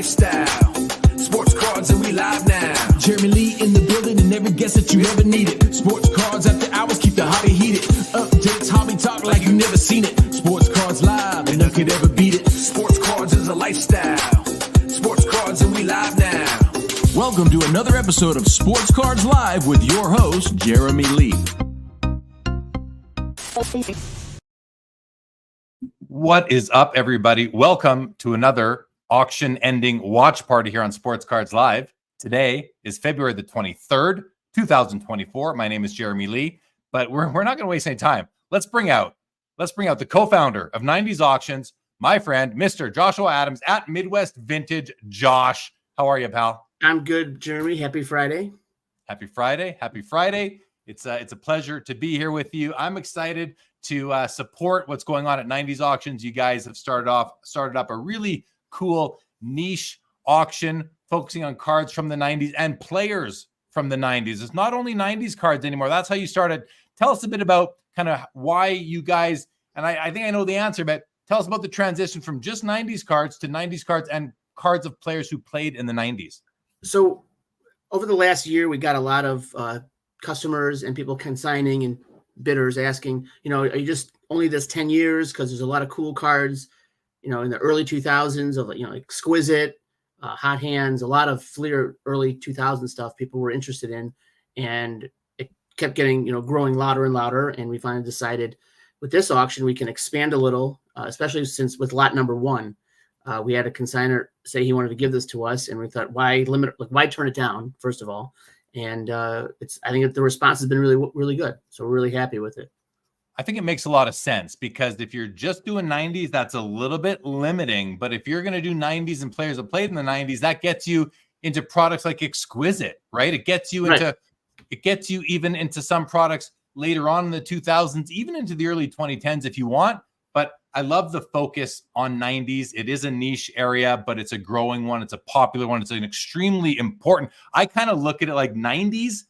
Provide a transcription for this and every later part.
lifestyle. Sports cards and we live now. Jeremy Lee in the building and every guest that you ever needed. Sports cards after hours keep the hobby heated. Updates, hobby talk like you never seen it. Sports cards live and none could ever beat it. Sports cards is a lifestyle. Sports cards and we live now. Welcome to another episode of Sports Cards Live with your host, Jeremy Lee. What is up, everybody? Welcome to another auction-ending watch party here on Sports Cards Live. Today is February the 23rd, 2024. My name is Jeremy Lee, but we're not going to waste any time. Let's bring out the co-founder of 90's Auctions, my friend, Mr. Joshua Adams at Midwest Vintage. Josh, how are you, pal? I'm good, Jeremy. Happy Friday. Happy Friday. Happy Friday. It's a pleasure to be here with you. I'm excited to support what's going on at 90's Auctions. You guys have started up a really cool niche auction focusing on cards from the 90's and players from the 90's. It's not only 90's cards anymore. That's how you started. Tell us a bit about kind of why you guys, and I think I know the answer, but tell us about the transition from just 90's cards to 90's cards and cards of players who played in the 90's. So over the last year, we got a lot of customers and people consigning and bidders asking, are you just only this 10 years? Because there's a lot of cool cards, in the early 2000s of, Exquisite, Hot Hands, a lot of Fleer early 2000 stuff people were interested in. And it kept getting, growing louder and louder. And we finally decided with this auction, we can expand a little, especially since with lot number one, we had a consignor say he wanted to give this to us. And we thought, why limit, why turn it down, first of all? And I think the response has been really, really good. So we're really happy with it. I think it makes a lot of sense because if you're just doing 90's, that's a little bit limiting. But if you're going to do 90's and players that played in the 90's, that gets you into products like Exquisite, right? It gets you into, It gets you even into some products later on in the 2000s, even into the early 2010s if you want. But I love the focus on 90's. It is a niche area, but it's a growing one. It's a popular one. It's an extremely important. I kind of look at it like 90's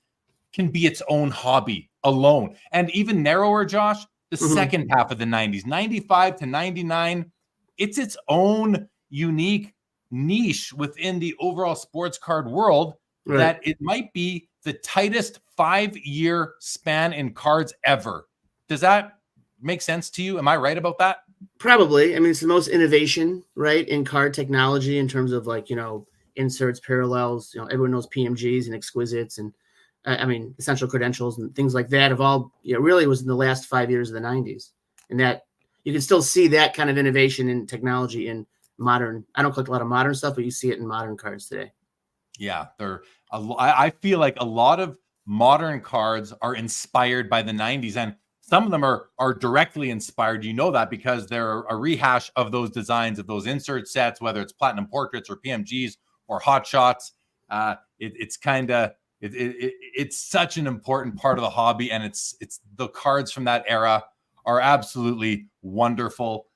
can be its own hobby alone. And even narrower, Josh, the second half of the 90's, 95 to 99, it's its own unique niche within the overall sports card world that it might be the tightest 5-year span in cards ever. Does that make sense to you? Am I right about that? Probably. I mean, it's the most innovation, right, in card technology in terms of inserts, parallels. Everyone knows PMGs and Exquisites and essential credentials and things like that have all really was in the last 5 years of the 90's. And that you can still see that kind of innovation in technology in modern. I don't collect a lot of modern stuff, but you see it in modern cards today. Yeah, I feel like a lot of modern cards are inspired by the 90's, and some of them are directly inspired. You know that because they're a rehash of those designs of those insert sets, whether it's platinum portraits or PMGs or hot shots. It's such an important part of the hobby, and it's the cards from that era are absolutely wonderful.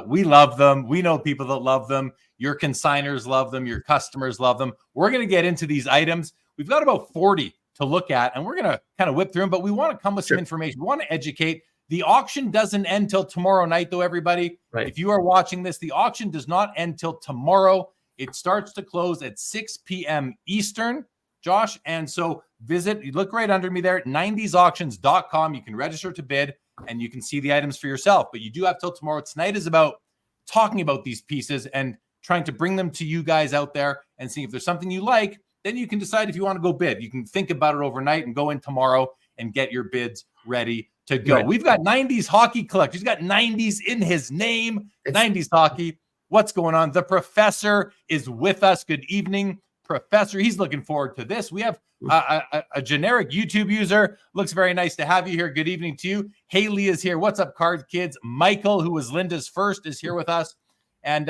We love them. We know people that love them. Your consigners love them. Your customers love them. We're going to get into these items. We've got about 40 to look at, and we're going to kind of whip through them, but we want to come with some information. We want to educate. The auction doesn't end till tomorrow night, though, everybody. Right. If you are watching this, the auction does not end till tomorrow. It starts to close at 6 p.m. Eastern, Josh. And so you look right under me there, 90'sauctions.com. You can register to bid, and you can see the items for yourself. But you do have till tomorrow. Tonight is about talking about these pieces and trying to bring them to you guys out there and see if there's something you like. Then you can decide if you want to go bid. You can think about it overnight and go in tomorrow and get your bids ready to go. Right. We've got 90's hockey collector. He's got 90's in his name. 90's hockey. What's going on? The professor is with us. Good evening, Professor. He's looking forward to this. We have a generic YouTube user. Looks very nice to have you here. Good evening to you. Haley is here. What's up, card kids? Michael, who was Linda's first, is here with us. And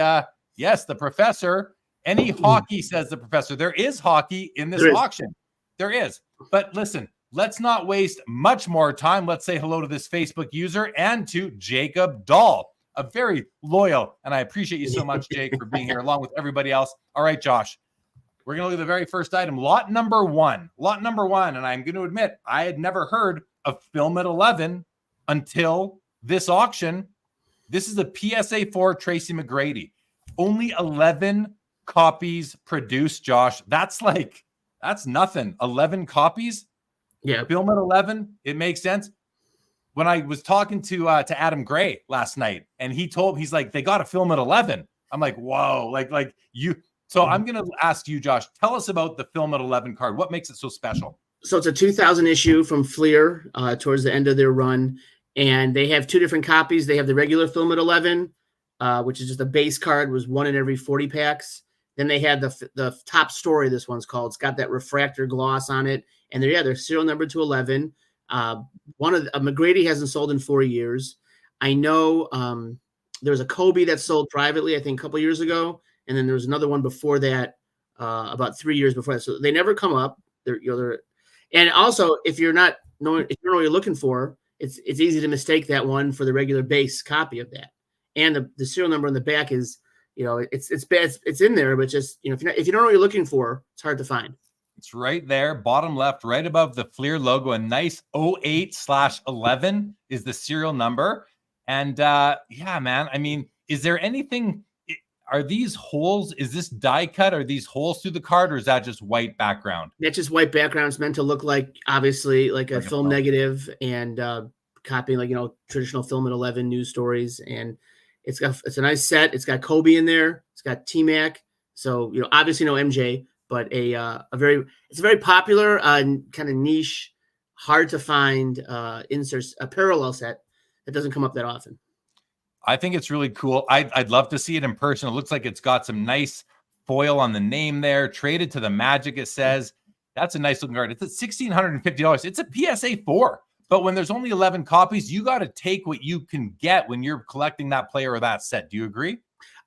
yes, the professor. Any hockey, says the professor. There is hockey in this auction. There is. But listen, let's not waste much more time. Let's say hello to this Facebook user and to Jacob Dahl, a very loyal, and I appreciate you so much, Jake, for being here along with everybody else. All right, Josh, we're going to look at the very first item, lot number one. Lot number one, and I'm going to admit, I had never heard of Film at 11 until this auction. This is a PSA 4 Tracy McGrady. Only 11 copies produced, Josh. That's nothing. 11 copies. Yeah. Film at 11. It makes sense. When I was talking to Adam Gray last night, and he's like, they got to film at 11. I'm like, whoa, like you. So I'm going to ask you, Josh, tell us about the film at 11 card. What makes it so special? So it's a 2000 issue from Fleer towards the end of their run. And they have two different copies. They have the regular film at 11, which is just a base card, was 1 in every 40 packs. Then they had the top story, this one's called. It's got that refractor gloss on it. And they're serial number to 11. One of McGrady hasn't sold in 4 years. I know there was a Kobe that sold privately, I think a couple years ago. And then there was another one before that, about 3 years before that. So they never come up. And also, if you don't know what you're looking for, it's easy to mistake that one for the regular base copy of that. And the serial number on the back is, it's bad. It's in there, but just, if you don't know what you're looking for, it's hard to find. It's right there, bottom left, right above the Fleer logo. A nice 08/11 is the serial number. And yeah, man, I mean, is there anything? Are these holes? Is this die cut? Are these holes through the card, or is that just white background? That's just white background. It's meant to look like, obviously, like a film negative, and copying traditional film at 11 news stories. And it's a nice set. It's got Kobe in there. It's got T-Mac. So obviously no MJ, but it's a very popular and kind of niche, hard to find inserts, a parallel set that doesn't come up that often. I think it's really cool. I'd love to see it in person. It looks like it's got some nice foil on the name there. Traded to the Magic, it says. That's a nice looking card. It's at $1,650. It's a PSA 4. But when there's only 11 copies, you got to take what you can get when you're collecting that player or that set. Do you agree?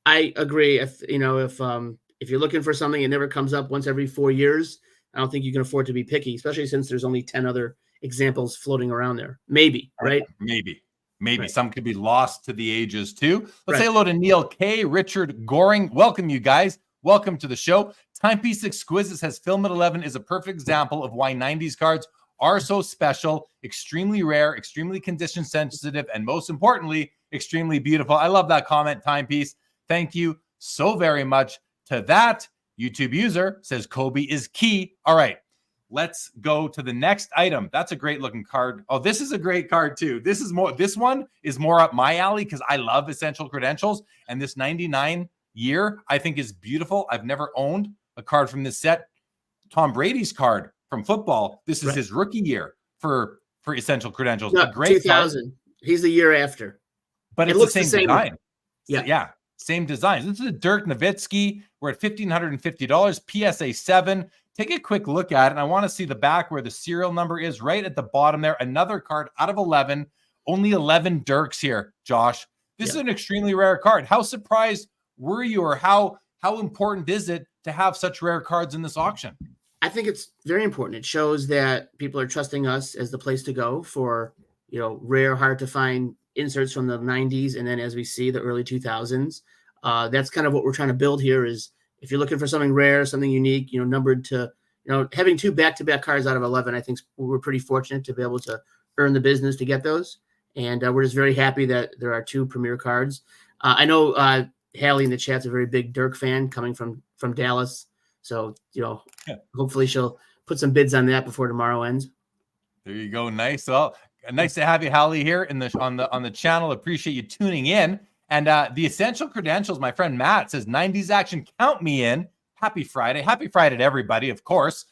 I agree. If you're looking for something, it never comes up once every 4 years. I don't think you can afford to be picky, especially since there's only 10 other examples floating around there. Maybe, right? Maybe. Right. Some could be lost to the ages too. Let's say hello to Neil K, Richard Goring. Welcome, you guys. Welcome to the show. Timepiece Exquisite says Film at 11 is a perfect example of why 90s cards are so special, extremely rare, extremely condition sensitive, and most importantly, extremely beautiful. I love that comment, Timepiece. Thank you so very much to that. YouTube user says Kobe is key. All right. Let's go to the next item. That's a great looking card. Oh, this is a great card too. This one is more up my alley because I love essential credentials. And this 99 year, I think, is beautiful. I've never owned a card from this set. Tom Brady's card from football. This is his rookie year for essential credentials. No, a great 2000. Card. He's the year after. But it's the same design. Yeah. Same design. This is a Dirk Nowitzki. We're at $1,550. PSA 7. Take a quick look at it. And I want to see the back where the serial number is right at the bottom there. Another card out of 11. Only 11 Dirks here, Josh. This is an extremely rare card. How surprised were you, or how important is it to have such rare cards in this auction? I think it's very important. It shows that people are trusting us as the place to go for, rare, hard to find inserts from the 90s. And then as we see the early 2000s, that's kind of what we're trying to build here is, if you're looking for something rare, something unique, numbered to, having 2 back-to-back cards out of 11, I think we're pretty fortunate to be able to earn the business to get those. And we're just very happy that there are 2 premier cards. I know Hallie in the chat's a very big Dirk fan coming from Dallas. So, hopefully she'll put some bids on that before tomorrow ends. There you go. Nice. Well, nice to have you, Hallie, here on the channel. Appreciate you tuning in. And the essential credentials, my friend Matt says 90s action, count me in. Happy Friday. Happy Friday to everybody, of course.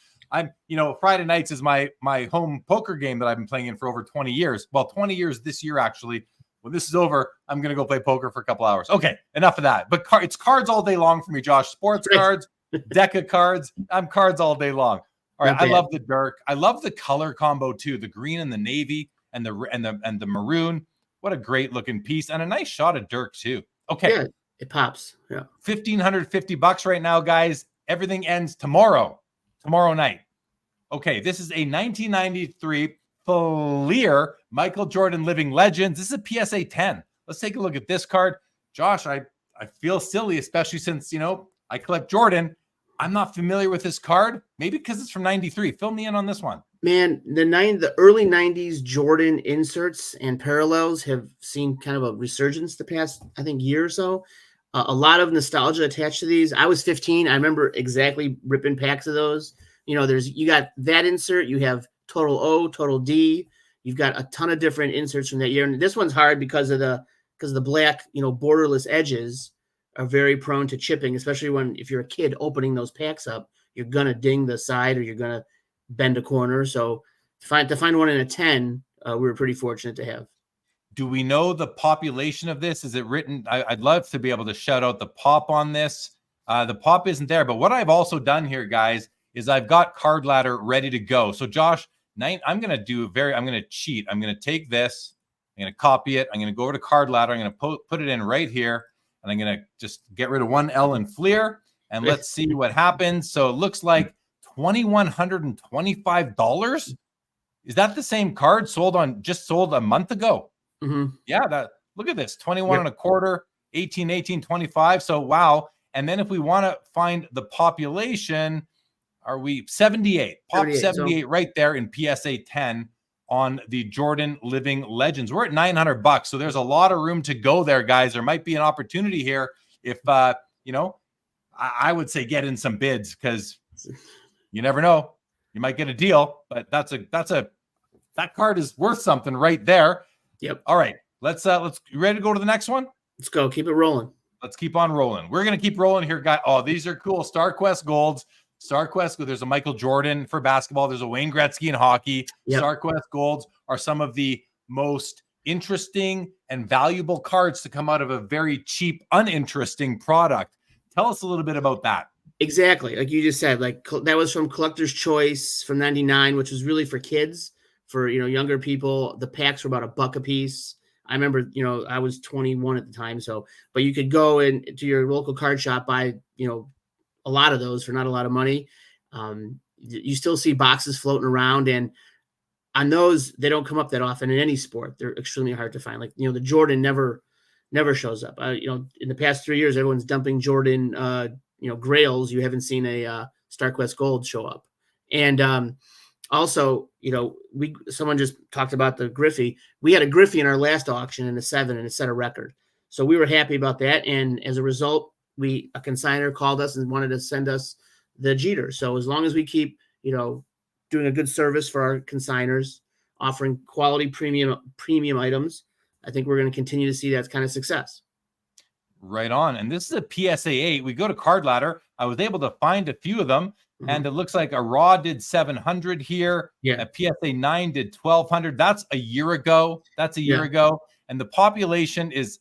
Friday nights is my home poker game that I've been playing in for over 20 years. Well, 20 years this year, actually. When this is over, I'm going to go play poker for a couple hours. Okay, enough of that. But it's cards all day long for me, Josh. Sports cards, deck of cards. I'm cards all day long. All right, I love the Dirk. I love the color combo too. The green and the navy and the maroon. What a great looking piece, and a nice shot of Dirk too. Okay. Yeah, it pops. Yeah. $1,550 right now, guys. Everything ends tomorrow night. Okay, this is a 1993 Fleer Michael Jordan Living Legends. This is a PSA 10. Let's take a look at this card. Josh, I feel silly, especially since, I collect Jordan. I'm not familiar with this card. Maybe because it's from 93. Fill me in on this one. Man, the early 90s Jordan inserts and parallels have seen kind of a resurgence the past, I think, year or so. A lot of nostalgia attached to these. I was 15. I remember exactly ripping packs of those. You got that insert. You have Total O, Total D. You've got a ton of different inserts from that year. And this one's hard because of the black, borderless edges are very prone to chipping, especially if you're a kid opening those packs up, you're gonna ding the side or you're gonna bend a corner. So to find one in a 10, we were pretty fortunate to have. Do we know the population of this? Is it written? I'd love to be able to shout out the pop on this. The pop isn't there, but what I've also done here, guys, is I've got Card Ladder ready to go. So Josh, I'm going to cheat. I'm going to take this, I'm going to copy it. I'm going to go over to Card Ladder. I'm going to put it in right here, and I'm going to just get rid of one L in Fleer, and let's see what happens. So it looks like $2,125. Is that the same card sold a month ago? Mm-hmm. Yeah, look at this, 21 and a quarter, 18, 25. So wow. And then if we want to find the population, are we 78? Pop 78 right there in PSA 10 on the Jordan Living Legends. We're at $900. So there's a lot of room to go there, guys. There might be an opportunity here if I would say get in some bids, because you never know. You might get a deal, but that card is worth something right there. Yep. All right. Let's you ready to go to the next one? Let's go. Keep it rolling. Let's keep on rolling. We're going to keep rolling here, guys. Oh, these are cool. StarQuest Golds. StarQuest, there's a Michael Jordan for basketball. There's a Wayne Gretzky in hockey. Yep. StarQuest Golds are some of the most interesting and valuable cards to come out of a very cheap, uninteresting product. Tell us a little bit about that. Exactly. Like you just said, like that was from Collector's Choice from 99, which was really for kids. For younger people, the packs were about $1 a piece. I remember, I was 21 at the time. So, but you could go into your local card shop, buy, a lot of those for not a lot of money. You still see boxes floating around, and on those, they don't come up that often in any sport. They're extremely hard to find. Like, the Jordan never shows up. In the past 3 years, everyone's dumping Jordan, grails. You haven't seen a StarQuest Gold show up. And, also, someone just talked about the Griffey. We had a Griffey in our last auction in the 7, and it set a record. So we were happy about that. And as a result, a consignor called us and wanted to send us the Jeter. So as long as we keep, doing a good service for our consignors, offering quality premium items, I think we're going to continue to see that kind of success. Right on. And this is a PSA 8. We go to Card Ladder. I was able to find a few of them. Mm-hmm. And it looks like a Raw did 700 here. Yeah. A PSA 9 did 1,200. That's a year ago. Ago. And the population is,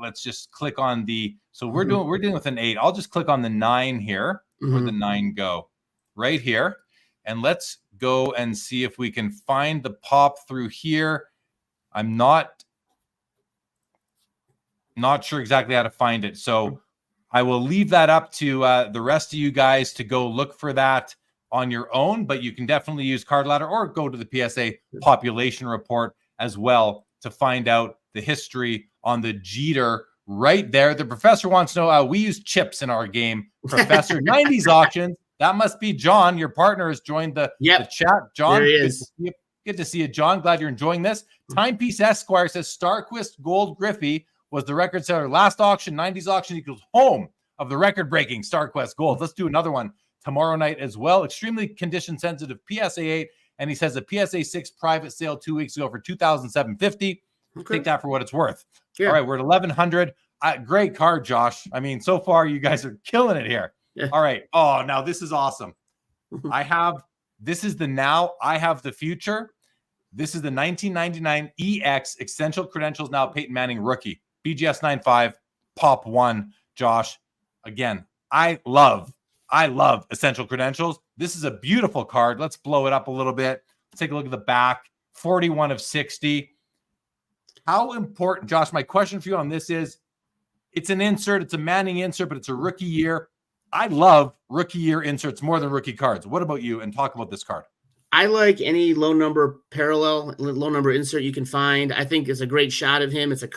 let's just click on so we're dealing with an 8. I'll just click on the 9 here. Mm-hmm. Where the 9 go? Right here. And let's go and see if we can find the pop through here. I'm not sure exactly how to find it. So I will leave that up to the rest of you guys to go look for that on your own, but you can definitely use Card Ladder or go to the PSA population report as well to find out the history on the Jeter right there. The professor wants to know, we use chips in our game. Professor, 90s auctions. That must be John. Your partner has joined the chat. John, there he is. Good to see you, John. Glad you're enjoying this. Timepiece Esquire says StarQuest Gold Griffey was the record seller last auction. 90s auction equals home of the record-breaking StarQuest Gold. Let's do another one tomorrow night as well. Extremely condition-sensitive PSA 8, and he says a PSA 6 private sale 2 weeks ago for $2,750. Okay. Take that for what it's worth. Yeah. All right, we're at 1,100. Great card, Josh. I mean, so far you guys are killing it here. Yeah. All right. Oh, now this is awesome. This is the now. I have the future. This is the 1999 EX Essential Credentials Now Peyton Manning rookie. BGS 95, Pop 1, Josh. Again, I love Essential Credentials. This is a beautiful card. Let's blow it up a little bit. Let's take a look at the back. 41 of 60. How important, Josh, my question for you on this is, it's an insert. It's a Manning insert, but it's a rookie year. I love rookie year inserts more than rookie cards. What about you? And talk about this card. I like any low number parallel, low number insert you can find. I think it's a great shot of him. It's a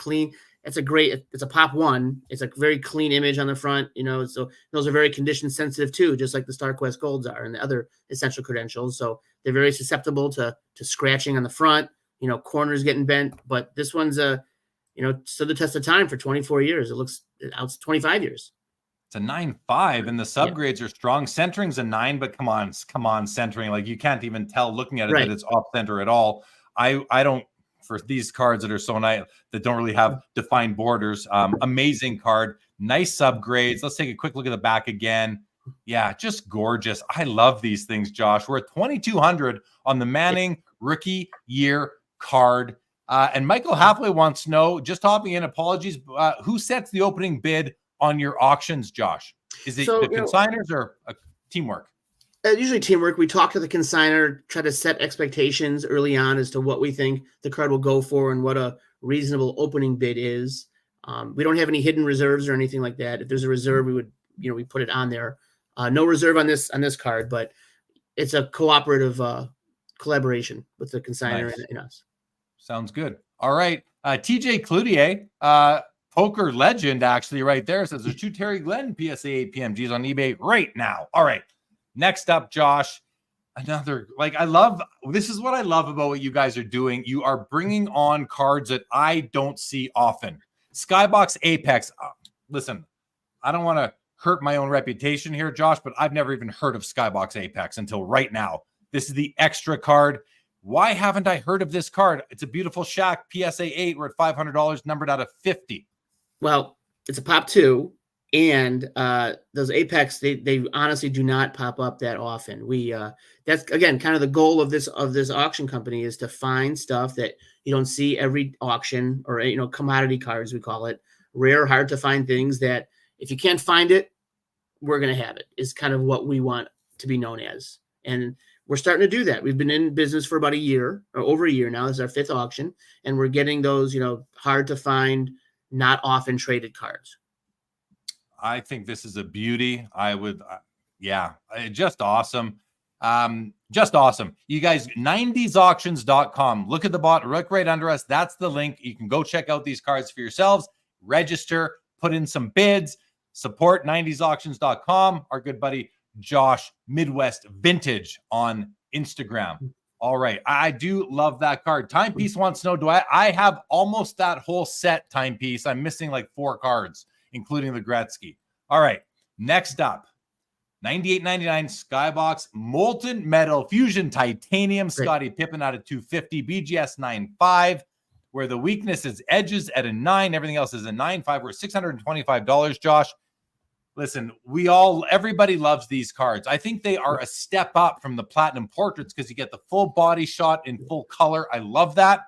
Pop 1. It's a very clean image on the front, so those are very condition sensitive too, just like the StarQuest Golds are and the other Essential Credentials. So they're very susceptible to scratching on the front, corners getting bent, but this one's stood the test of time for 24 years. It looks out 25 years. It's a 9.5, and the subgrades are strong. Centering's a 9, but come on, centering. Like, you can't even tell looking at it that it's off center at all. I don't, for these cards that are so nice, that don't really have defined borders. Amazing card, nice subgrades. Let's take a quick look at the back again. Yeah, just gorgeous. I love these things, Josh. We're at 2,200 on the Manning rookie year card. And Michael Halfway wants to know, just hopping in, apologies, who sets the opening bid on your auctions, Josh? Is it the consigners or teamwork? Usually teamwork. We talk to the consigner, try to set expectations early on as to what we think the card will go for and what a reasonable opening bid is. We don't have any hidden reserves or anything like that. If there's a reserve, we would, we put it on there. No reserve on this card, but it's a cooperative collaboration with the consigner and us. Sounds good. All right. TJ Cloutier, poker legend, actually, right there, says there's 2 Terry Glenn PSA 8 PMGs on eBay right now. All right. Next up, Josh, another, this is what I love about what you guys are doing. You are bringing on cards that I don't see often. Skybox Apex. Listen, I don't want to hurt my own reputation here, Josh, but I've never even heard of Skybox Apex until right now. This is the extra card. Why haven't I heard of this card? It's a beautiful Shaq PSA 8. We're at $500, numbered out of 50. Well, it's a pop 2. And those Apex, they honestly do not pop up that often. That's again kind of the goal of this auction company, is to find stuff that you don't see every auction, or commodity cards, we call it, rare, hard to find things that if you can't find it, we're going to have it, is kind of what we want to be known as. And we're starting to do that. We've been in business for about a year, or over a year now. This is our 5th auction, and we're getting those hard to find, not often traded cards. I think this is a beauty. Just awesome. Just awesome. You guys, 90sauctions.com. Look at the bottom, look right under us. That's the link. You can go check out these cards for yourselves, register, put in some bids, support 90sauctions.com. Our good buddy Josh, Midwest Vintage on Instagram. All right. I do love that card. Timepiece wants to know, do I have almost that whole set timepiece? I'm missing like 4 cards, including the Gretzky. All right. Next up, $98.99 Skybox Molten Metal Fusion Titanium Scottie Pippen out of 250, BGS 9.5, where the weakness is edges at a 9. Everything else is a 9.5. We're $625, Josh. Listen, everybody loves these cards. I think they are a step up from the Platinum Portraits because you get the full body shot in full color. I love that.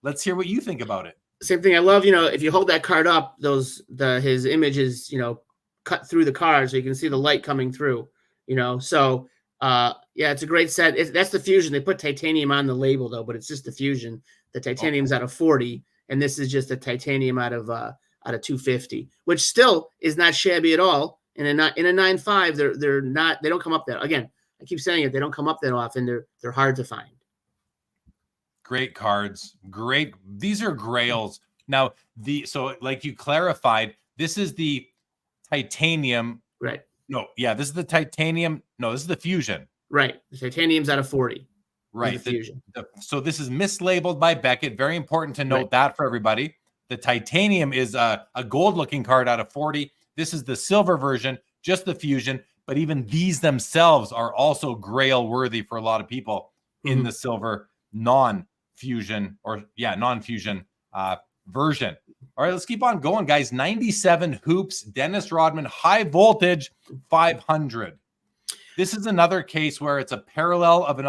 Let's hear what you think about it. Same thing. I love, if you hold that card up, his image is, cut through the card so you can see the light coming through, So, it's a great set. That's the Fusion. They put titanium on the label though, but it's just the Fusion. The titanium's out of 40, and this is just a titanium out of 250, which still is not shabby at all. And in a 9.5, they don't come up that. Again, I keep saying it. They don't come up that often. They're hard to find. Great cards. Great. These are grails. Now, like you clarified, this is the titanium. Right. No, yeah, this is the titanium. No, this is the Fusion. Right. The titanium's out of 40. Right. The Fusion. So this is mislabeled by Beckett. Very important to note that for everybody. The titanium is a gold-looking card out of 40. This is the silver version, just the Fusion. But even these themselves are also grail-worthy for a lot of people in the silver non-fusion version. All right, let's keep on going, guys. 97 Hoops, Dennis Rodman, high voltage, 500. This is another case where it's a parallel of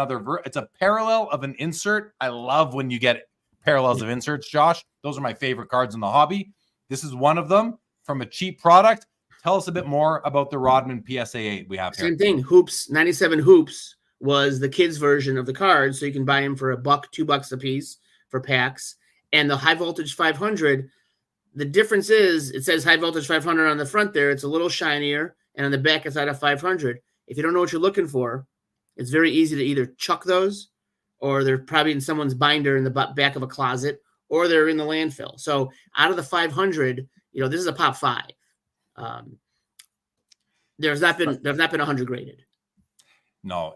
it's a parallel of an insert. I love when you get parallels of inserts, Josh. Those are my favorite cards in the hobby. This is one of them from a cheap product. Tell us a bit more about the Rodman PSA 8 we have here. Same thing. Hoops, 97 Hoops was the kids version of the card, so you can buy them for $1, $2 a piece for packs. And the high voltage 500, the difference is it says high voltage 500 on the front there. It's a little shinier, and on the back it's out of 500. If you don't know what you're looking for, it's very easy to either chuck those, or they're probably in someone's binder in the back of a closet, or they're in the landfill. So out of the 500, this is a pop 5. There's not been 100 graded. No,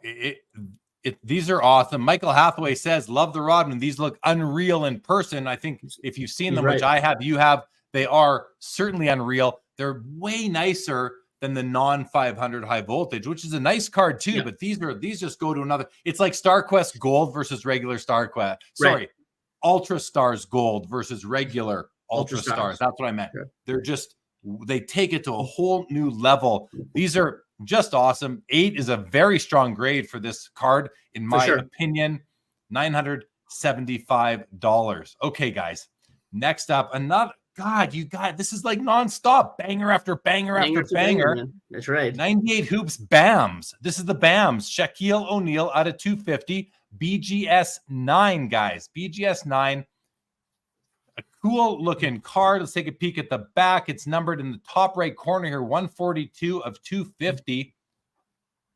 These are awesome. Michael Hathaway says, love the Rodman. These look unreal in person. I think if you've seen them, right. which I have, you have, they are certainly unreal. They're way nicer than the non-500 high voltage, which is a nice card too. But these just go to another. It's like StarQuest Gold versus regular StarQuest. Sorry, Ultra Stars Gold versus regular Ultra Stars. That's what I meant. They're just, they take it to a whole new level. These are just awesome. 8 is a very strong grade for this card, in my opinion. $975. Okay, guys. Next up, another. God, you got this is like nonstop, banger after banger after banger. That's right. 98 hoops BAMs. This is the BAMs. Shaquille O'Neal out of 250. BGS 9, guys. BGS 9. A cool looking card. Let's take a peek at the back. It's numbered in the top right corner here, 142 of 250.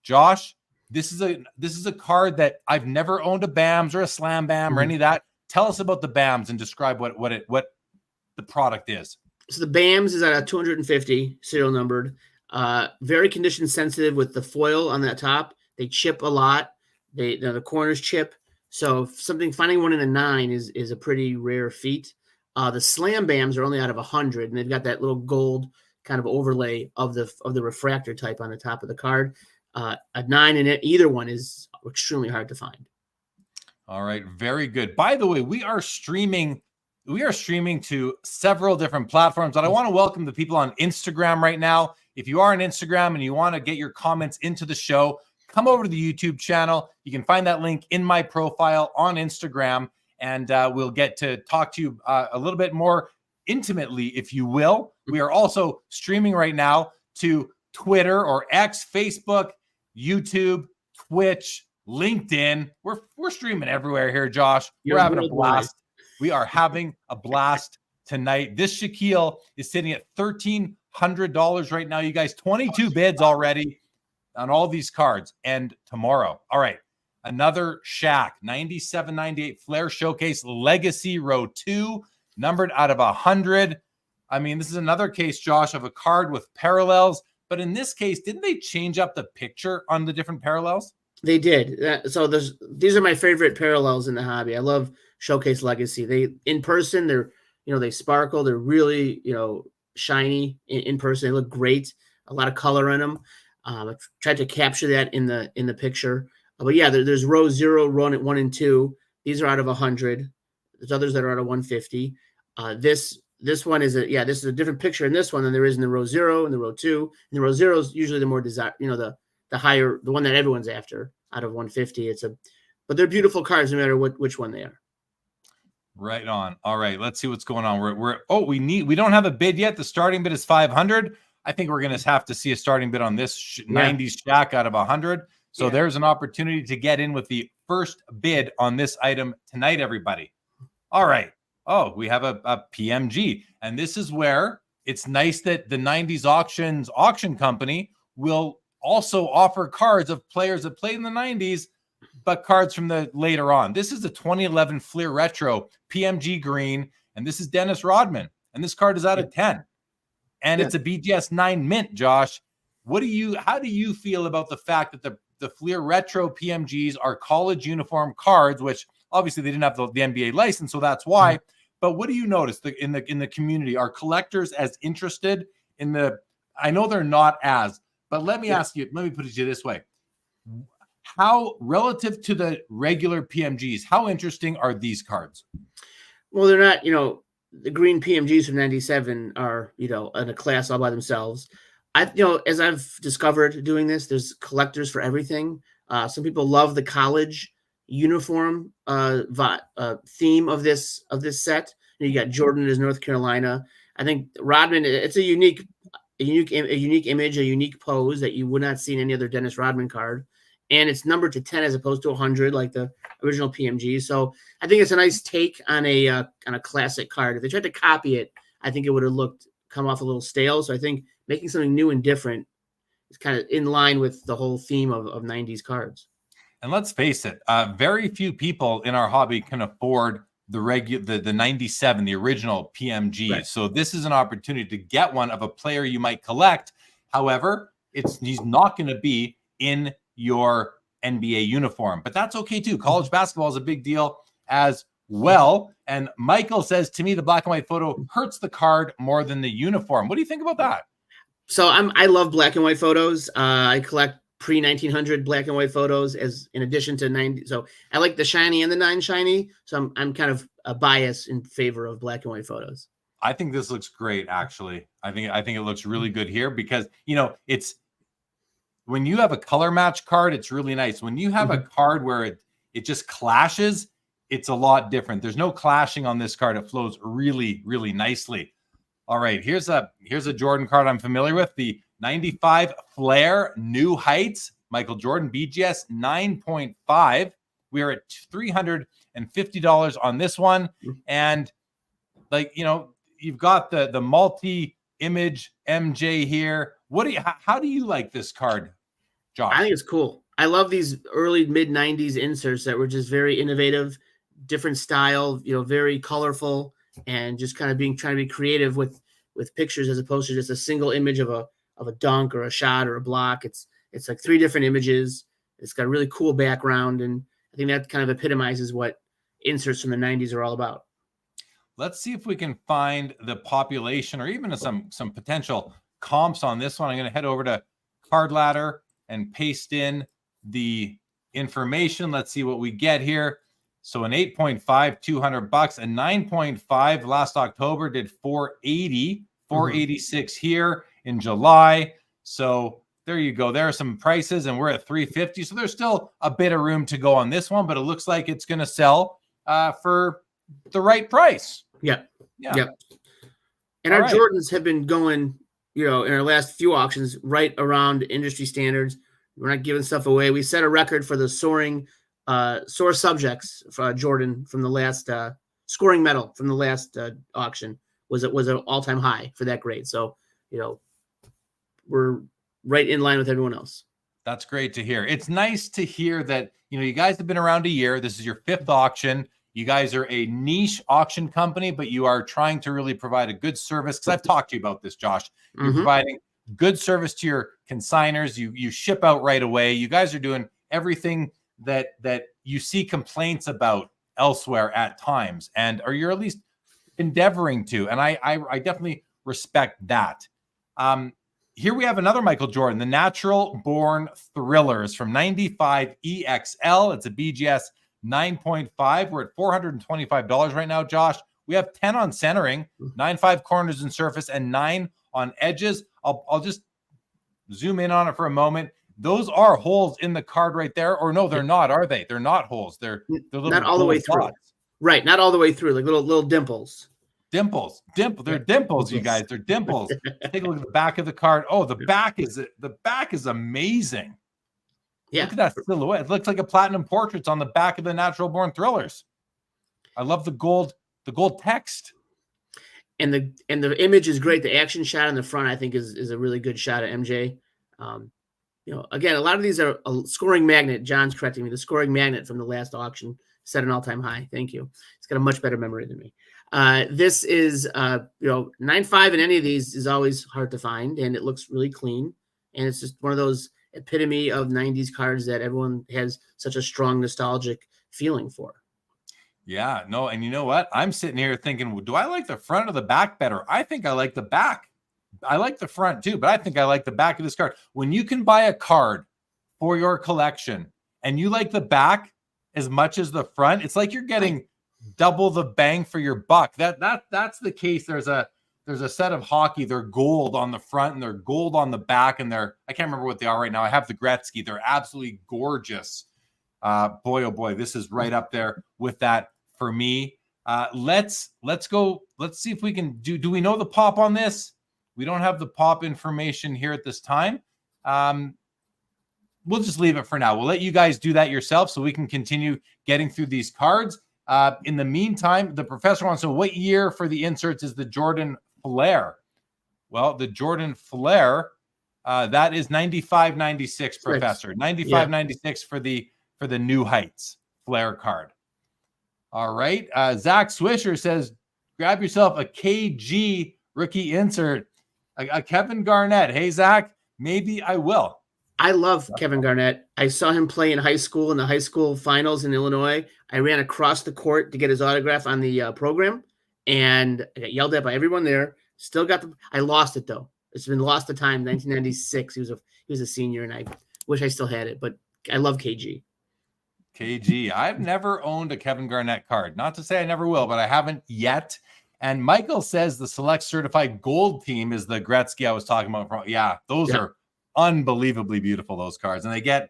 Josh, this is a card that I've never owned a BAMs or a Slam BAM or any of that. Tell us about the BAMs and describe what the product is. So the BAMs is at a 250 serial numbered, very condition sensitive with the foil on that top. They chip a lot. The corners chip. So finding one in a 9 is a pretty rare feat. The Slam BAMs are only out of 100, and they've got that little gold kind of overlay of the refractor type on the top of the card. A 9 in it, either one is extremely hard to find. All right, very good. By the way, we are streaming to several different platforms, but I want to welcome the people on Instagram right now. If you are on Instagram and you want to get your comments into the show, come over to the YouTube channel. You can find that link in my profile on Instagram, and we'll get to talk to you a little bit more intimately, if you will. We are also streaming right now to Twitter or X, Facebook, YouTube, Twitch, LinkedIn. We're streaming everywhere here, Josh. We're having a blast. We are having a blast tonight. This Shaquille is sitting at $1,300 right now. You guys, 22 bids already on all these cards. And tomorrow, all right, another Shaq, 97-98 Flair Showcase Legacy Row 2, numbered out of 100. I mean, this is another case, Josh, of a card with parallels. But in this case, didn't they change up the picture on the different parallels? They did. So these are my favorite parallels in the hobby. I love Showcase Legacy. They in person, they sparkle. They're really shiny in person. They look great. A lot of color in them. I tried to capture that in the picture. But yeah, there's row 0, row 1 and 2. These are out of 100. There's others that are out of 150. This one is this is a different picture in this one than there is in the row 0 and the row 2. And the row 0 is usually the more desired, the higher, the one that everyone's after out of 150. But they're beautiful cards no matter which one they are. Right on. All right, let's see what's going on. We don't have a bid yet. The starting bid is 500. I think we're going to have to see a starting bid on this 90s Shaq out of 100. So there's an opportunity to get in with the first bid on this item tonight, everybody. All right. Oh, we have a PMG. And this is where it's nice that the 90s auction company will also offer cards of players that played in the 90s, but cards from the later on. This is the 2011 Fleer Retro PMG green, and this is Dennis Rodman. And this card is out of 10. And it's a BGS 9 mint, Josh. How do you feel about the fact that the Fleer Retro PMGs are college uniform cards, which obviously they didn't have the NBA license, so that's why. Mm-hmm. But what do you notice in the community? Are collectors as interested in the? I know they're not as, but let me ask you. Let me put it to you this way: how relative to the regular PMGs, how interesting are these cards? Well, they're not. The green PMGs from '97 are in a class all by themselves. As I've discovered doing this, there's collectors for everything. Some people love the college uniform theme of this set. You got Jordan as North Carolina. I think Rodman. It's a unique image, a unique pose that you would not see in any other Dennis Rodman card, and it's numbered to 10 as opposed to 100 like the original PMG. So I think it's a nice take on a classic card. If they tried to copy it, I think it would have come off a little stale. So I think making something new and different is kind of in line with the whole theme of 90s cards. And let's face it, very few people in our hobby can afford the 97, the original PMG. Right. So this is an opportunity to get one of a player you might collect. However, he's not going to be in your NBA uniform, but that's okay too. College basketball is a big deal as well. And Michael says to me, the black and white photo hurts the card more than the uniform. What do you think about that? So I love black and white photos. I collect pre-1900 black and white photos as in addition to 90. So I like the shiny and the non-shiny. So I'm kind of a bias in favor of black and white photos. I think this looks great, actually. I think it looks really good here because, you know, it's when you have a color match card, it's really nice. When you have a card where it just clashes, it's a lot different. There's no clashing on this card. It flows really, really nicely. All right, here's a Jordan card I'm familiar with, the 95 Flair New Heights, Michael Jordan, BGS 9.5. We are at $350 on this one. And like, you know, you've got the multi-image MJ here. How do you like this card, Josh? I think it's cool. I love these early mid-90s inserts that were just very innovative, different style, you know, very colorful, and just kind of trying to be creative with pictures as opposed to just a single image of a dunk or a shot or a block. It's like 3 different images. It's got a really cool background, and I think that kind of epitomizes what inserts from the 90s are all about. Let's see if we can find the population or even some potential comps on this one. I'm going to head over to Card Ladder and paste in the information. Let's see what we get here. So an 8.5, $200, a 9.5 last October did 480, 486 here in July. So there you go. There are some prices, and we're at 350. So there's still a bit of room to go on this one, but it looks like it's going to sell for the right price. Yep. Yeah. Yep. And our Jordans have been going, you know, in our last few auctions right around industry standards. We're not giving stuff away. We set a record for the soar subjects for Jordan from the last scoring medal from the last auction was an all-time high for that grade. So, you know, we're right in line with everyone else. That's great to hear. It's nice to hear that, you know, you guys have been around a year. This is your 5th auction. You guys are a niche auction company, but you are trying to really provide a good service. Because I've talked to you about this, Josh. You're providing good service to your consigners. You ship out right away. You guys are doing everything that you see complaints about elsewhere at times, or you're at least endeavoring to. And I definitely respect that. Here we have another Michael Jordan, the Natural Born Thrillers from 95 EXL. It's a BGS 9.5. We're at $425 right now, Josh. We have 10 on centering, 9.5 corners and surface, and 9 on edges. I'll just zoom in on it for a moment. Those are holes in the card right there, or no, they're not, are they? They're not holes. They're little not all the way through. dots. Right, not all the way through, like little dimples. Dimples. They're dimples, you guys. They're dimples. Take a look at the back of the card. Oh, the back is amazing. Yeah. Look at that silhouette. It looks like a platinum portraits on the back of the Natural Born Thrillers. I love the gold text. And the image is great. The action shot in the front, I think, is a really good shot of MJ. You know, again, a lot of these are a scoring magnet. John's correcting me. The scoring magnet from the last auction set an all-time high. Thank you. He's got a much better memory than me. This is, you know, 9.5 in any of these is always hard to find, and it looks really clean. And it's just one of those epitome of 90s cards that everyone has such a strong nostalgic feeling for. Yeah, no, and you know what? I'm sitting here thinking, do I like the front or the back better? I think I like the back. I like the front too, but I think I like the back of this card. When you can buy a card for your collection and you like the back as much as the front, it's like you're getting double the bang for your buck. That's the case. There's a set of hockey. They're gold on the front and they're gold on the back, and I can't remember what they are right now. I have the Gretzky. They're absolutely gorgeous. Boy, oh boy, this is right up there with that for me. Let's go. Let's see if we can do we know the pop on this? We don't have the pop information here at this time. We'll just leave it for now. We'll let you guys do that yourself so we can continue getting through these cards. In the meantime, the professor wants to know what year for the inserts is the Jordan Flair? Well, the Jordan Flair, that is 95-96, Professor. 95-96 for the New Heights Flair card. All right. Zach Swisher says, grab yourself a KG rookie insert. A Kevin Garnett. Hey, Zach, maybe I will. I love Kevin Garnett. I saw him play in high school in the high school finals in Illinois. I ran across the court to get his autograph on the program, and I got yelled at by everyone there. Still got I lost it though. It's been lost to time. 1996. He was a senior, and I wish I still had it. But I love KG. KG. I've never owned a Kevin Garnett card. Not to say I never will, but I haven't yet. And Michael says the Select Certified Gold team is the Gretzky I was talking about. Yeah, those are unbelievably beautiful, those cards. And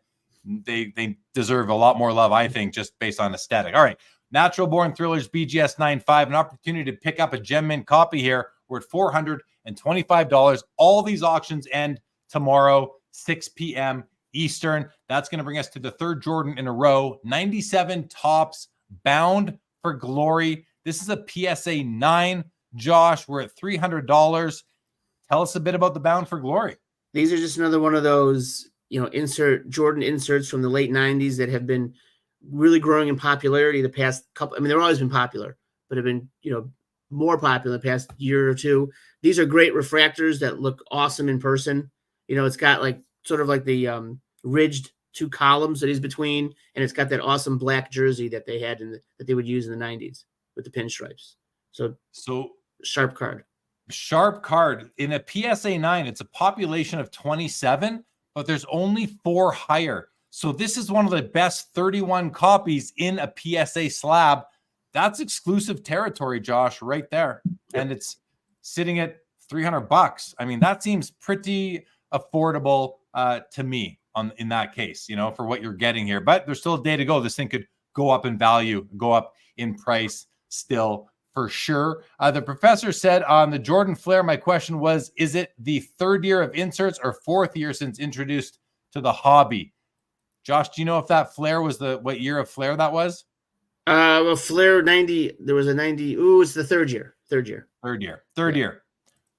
they deserve a lot more love, I think, just based on aesthetic. All right. Natural Born Thrillers BGS 95. An opportunity to pick up a Gem Mint copy here. We're at $425. All these auctions end tomorrow, 6 p.m. Eastern. That's going to bring us to the third Jordan in a row. 97 Topps Bound for Glory. This is a PSA 9. Josh, we're at $300. Tell us a bit about the Bound for Glory. These are just another one of those, Jordan inserts from the late 90s that have been really growing in popularity the past couple. I mean, they've always been popular, but have been, more popular the past year or two. These are great refractors that look awesome in person. It's got sort of like the ridged two columns that is between, and it's got that awesome black jersey that they had that they would use in the 90s with the pinstripes. So sharp card. Sharp card. In a PSA 9, it's a population of 27, but there's only 4 higher. So this is one of the best 31 copies in a PSA slab. That's exclusive territory, Josh, right there. Yep. And it's sitting at $300. I mean, that seems pretty affordable to me in that case, for what you're getting here. But there's still a day to go. This thing could go up in value, go up in price still for sure. The professor said on the Jordan Flair, my question was, is it the third year of inserts or fourth year since introduced to the hobby? Josh, do you know if that Flair was what year of Flair that was? Well, Flair 90, there was a 90. Ooh, it's the third year. Third year.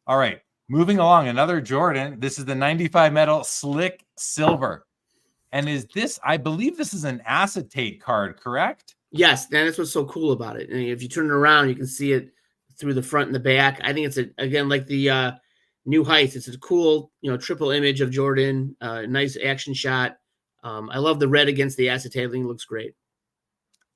All right. Moving along, another Jordan. This is the 95 metal slick silver. And I believe this is an acetate card, correct? Yes. And that's what's so cool about it. And if you turn it around, you can see it through the front and the back. I think it's again, like the New Heights. It's a cool, triple image of Jordan, nice action shot. I love the red against the acetate. I think it looks great.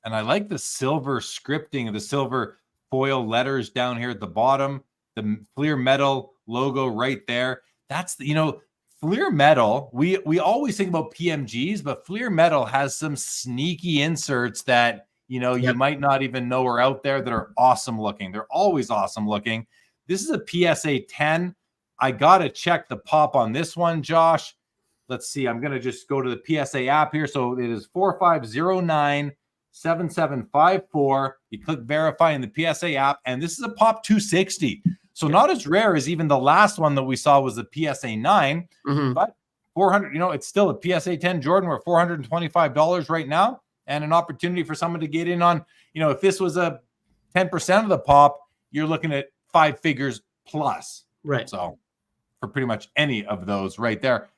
And I like the silver scripting of the silver foil letters down here at the bottom, the Fleer Metal logo right there. That's Fleer Metal. We always think about PMGs, but Fleer Metal has some sneaky inserts that, you might not even know are out there that are awesome looking. They're always awesome looking. This is a PSA 10. I got to check the pop on this one, Josh. Let's see. I'm going to just go to the PSA app here. So it is 4509-7754. You click verify in the PSA app, and this is a pop 260. So not as rare as even the last one that we saw was the PSA 9, but 400, it's still a PSA 10 Jordan. We're $425 right now, and an opportunity for someone to get in on, if this was a 10% of the pop, you're looking at 5 figures plus. Right. So for pretty much any of those right there.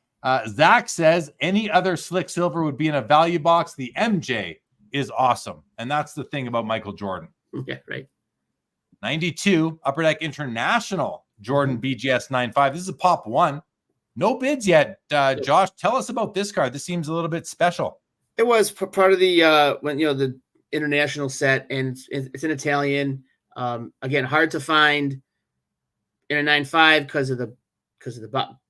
Zach says any other slick silver would be in a value box. The MJ is awesome. And that's the thing about Michael Jordan. Yeah, right. 92 Upper Deck International Jordan BGS 95. This is a pop 1. No bids yet. Josh, tell us about this card. This seems a little bit special. It was part of the the international set, and it's in Italian. Again, hard to find in a 9.5 because of the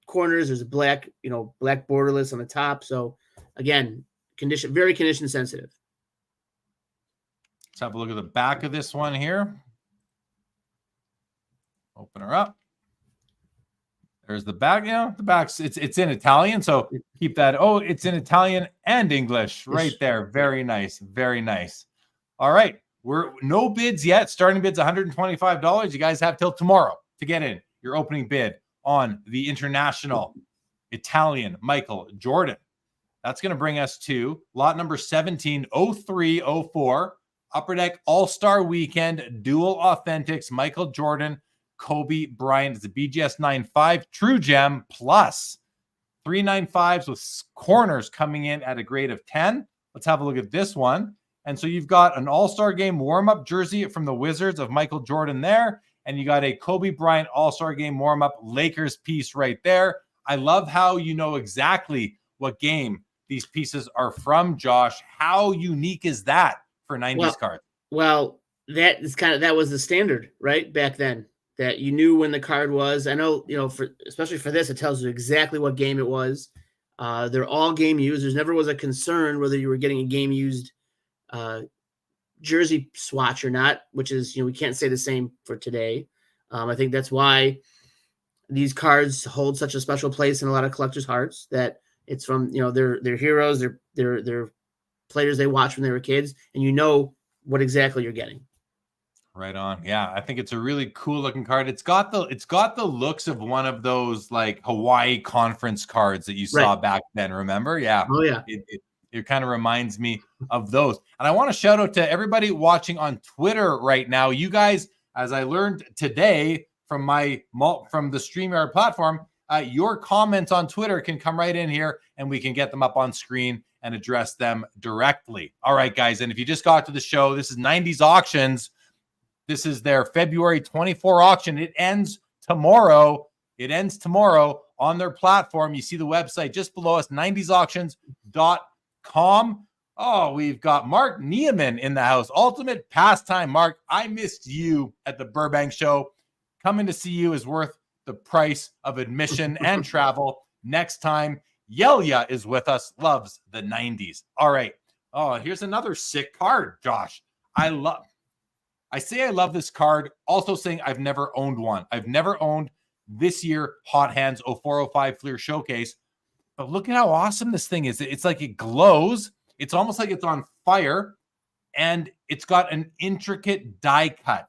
corners. There's a black borderless on the top. So again, very condition sensitive. Let's have a look at the back of this one here. Open her up. There's the back. The back's it's in Italian, so keep that. Oh, it's in Italian and English right there. Very nice. Very nice. All right. We're no bids yet. Starting bid's $125. You guys have till tomorrow to get in your opening bid on the international Italian Michael Jordan. That's going to bring us to lot number 170304. Upper Deck All-Star Weekend Dual Authentics Michael Jordan Kobe Bryant. It's a BGS 9.5 True Gem plus 395s with corners coming in at a grade of 10. Let's have a look at this one. And so you've got an All-Star Game warm-up jersey from the Wizards of Michael Jordan there. And you got a Kobe Bryant All-Star Game warm-up Lakers piece right there. I love how you know exactly what game these pieces are from, Josh. How unique is that for 90s cards? Well, that was the standard, right? Back then, that you knew when the card was. I know, especially for this, it tells you exactly what game it was. They're all game used. There's never was a concern whether you were getting a game used jersey swatch or not, which is, we can't say the same for today. I think that's why these cards hold such a special place in a lot of collectors' hearts, that it's from, they're heroes, they're players they watched when they were kids, and you know what exactly you're getting. Right on. Yeah, I think it's a really cool looking card. It's got the looks of one of those like Hawaii conference cards that you saw back then, remember? Yeah. Oh yeah. It kind of reminds me of those. And I want to shout out to everybody watching on Twitter right now. You guys, as I learned today from the StreamYard platform, your comments on Twitter can come right in here and we can get them up on screen and address them directly. All right, guys. And if you just got to the show, this is 90s Auctions. This is their February 24 auction. It ends tomorrow. On their platform. You see the website just below us, 90sauctions.com. Oh, we've got Mark Niemann in the house. Ultimate pastime, Mark. I missed you at the Burbank show. Coming to see you is worth the price of admission and travel. Next time, Yelia is with us. Loves the 90s. All right. Oh, here's another sick card, Josh. I say I love this card. Also saying I've never owned one. I've never owned this year Hot Hands 0405 Fleer Showcase. But look at how awesome this thing is. It's like it glows. It's almost like it's on fire. And it's got an intricate die cut.